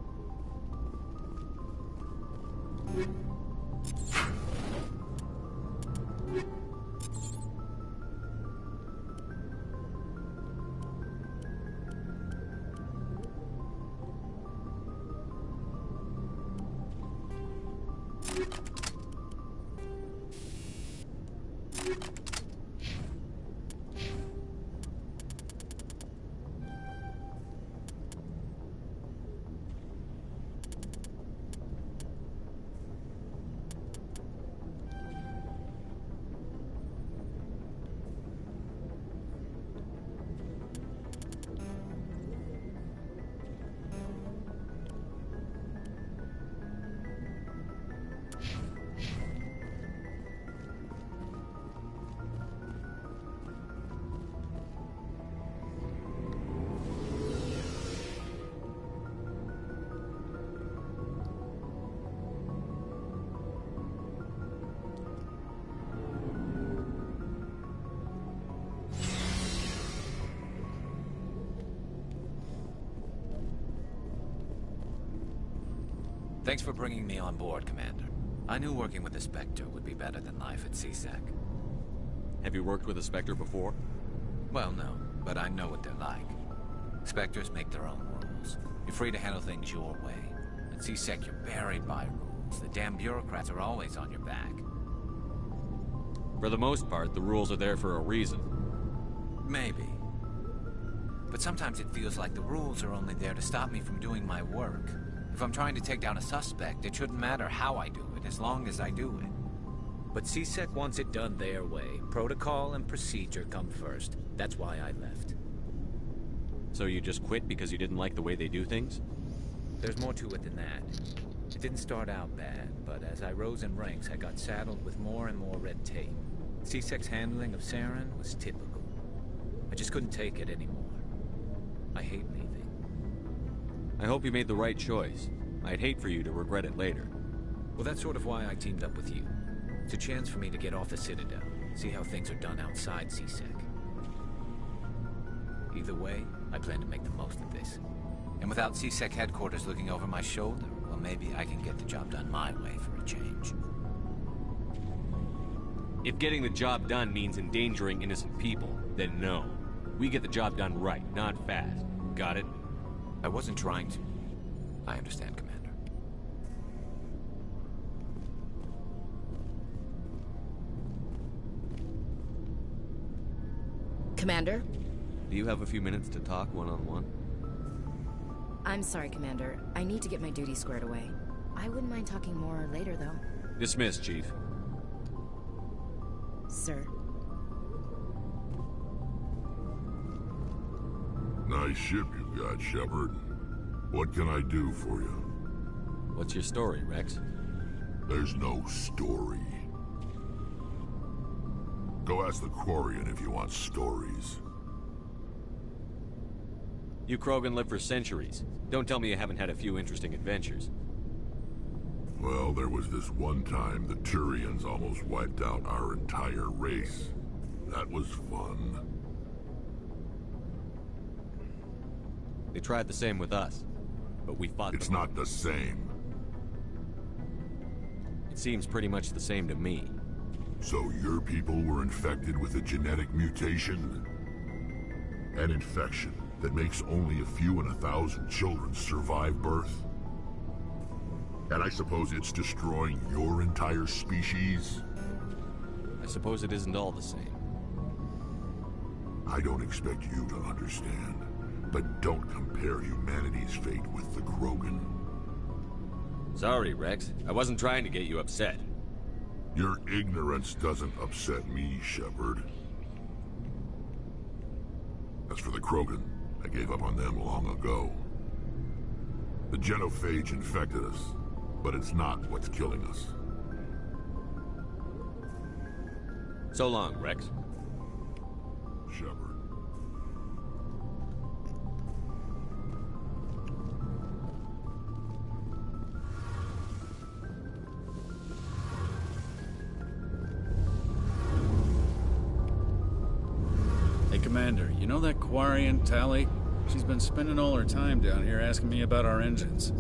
Thanks for bringing me on board, Commander. I knew working with the Spectre would be better than life at CSEC. Have you worked with a Spectre before? Well, no, but I know what they're like. Spectres make their own rules. You're free to handle things your way. At CSEC, you're buried by rules. The damn bureaucrats are always on your back. For the most part, the rules are there for a reason. Maybe. But sometimes it feels like the rules are only there to stop me from doing my work. If I'm trying to take down a suspect, it shouldn't matter how I do it, as long as I do it. But CSEC wants it done their way. Protocol and procedure come first. That's why I left. So you just quit because you didn't like the way they do things? There's more to it than that. It didn't start out bad, but as I rose in ranks, I got saddled with more and more red tape. CSEC's handling of Saren was typical. I just couldn't take it anymore. I hate leaving. I hope you made the right choice. I'd hate for you to regret it later. Well, that's sort of why I teamed up with you. It's a chance for me to get off the Citadel, see how things are done outside CSEC. Either way, I plan to make the most of this. And without CSEC headquarters looking over my shoulder, well, maybe I can get the job done my way for a change. If getting the job done means endangering innocent people, Then no. We get the job done right, not fast. Got it? I wasn't trying to. I understand, Commander. Commander? Do you have a few minutes to talk one-on-one? I'm sorry, Commander. I need to get my duties squared away. I wouldn't mind talking more later, though. Dismissed, Chief. Sir. Nice ship you've got, Shepard. What can I do for you? What's your story, Rex? There's no story. Go ask the Quarian if you want stories. You Krogan live for centuries. Don't tell me you haven't had a few interesting adventures. Well, there was this one time the Turians almost wiped out our entire race. That was fun. They tried the same with us, but we fought them. It's not the same. It seems pretty much the same to me. So your people were infected with a genetic mutation? An infection that makes only a few in 1,000 children survive birth? And I suppose it's destroying your entire species? I suppose it isn't all the same. I don't expect you to understand, but don't compare humanity's fate with the Krogan. Sorry, Rex. I wasn't trying to get you upset. Your ignorance doesn't upset me, Shepard. As for the Krogan, I gave up on them long ago. The genophage infected us, but it's not what's killing us. So long, Rex. Shepard. Hey, Commander, you know that Quarian, Tally? She's been spending all her time down here asking me about our engines.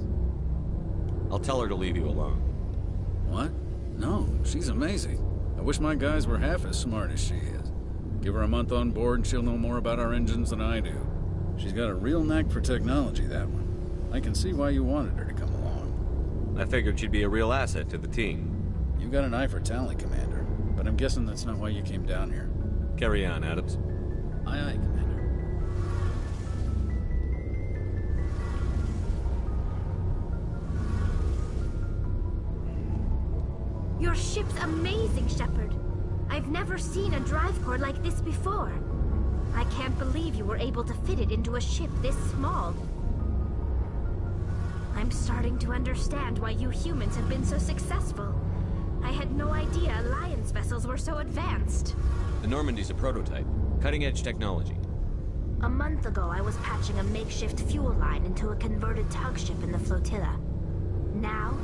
I'll tell her to leave you alone. What? No, she's amazing. I wish my guys were half as smart as she is. Give her a month on board and she'll know more about our engines than I do. She's got a real knack for technology, that one. I can see why you wanted her to come along. I figured she'd be a real asset to the team. You got an eye for talent, Commander, but I'm guessing that's not why you came down here. Carry on, Adams. Aye, aye, Commander. Your ship's amazing, Shepard. I've never seen a drive core like this before. I can't believe you were able to fit it into a ship this small. I'm starting to understand why you humans have been so successful. I had no idea Alliance vessels were so advanced. The Normandy's a prototype. Cutting-edge technology. A month ago, I was patching a makeshift fuel line into a converted tug ship in the flotilla. Now,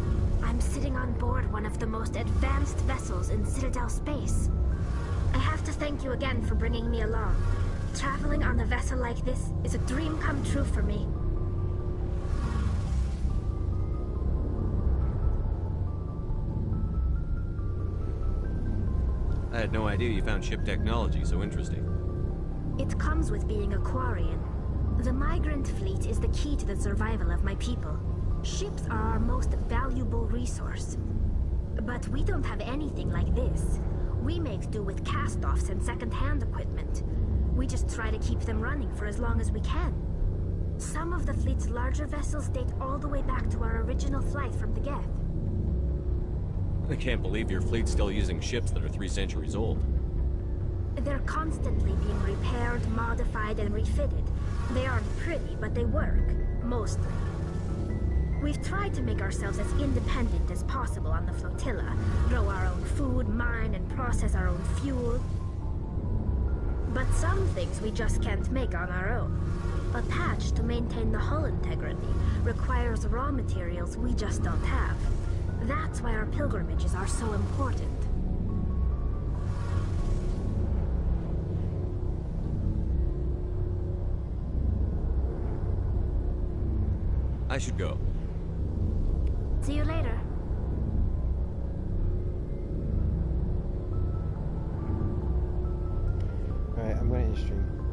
I'm sitting on board one of the most advanced vessels in Citadel space. I have to thank you again for bringing me along. Traveling on a vessel like this is a dream come true for me. I had no idea you found ship technology so interesting. It comes with being a Quarian. The migrant fleet is the key to the survival of my people. Ships are our most valuable resource. But we don't have anything like this. We make do with cast-offs and second-hand equipment. We just try to keep them running for as long as we can. Some of the fleet's larger vessels date all the way back to our original flight from the Geth. I can't believe your fleet's still using ships that are 3 centuries old. They're constantly being repaired, modified, and refitted. They aren't pretty, but they work. Mostly. We've tried to make ourselves as independent as possible on the flotilla. Grow our own food, mine, and process our own fuel. But some things we just can't make on our own. A patch to maintain the hull integrity requires raw materials we just don't have. That's why our pilgrimages are so important. I should go. See you later. Alright, I'm gonna end stream.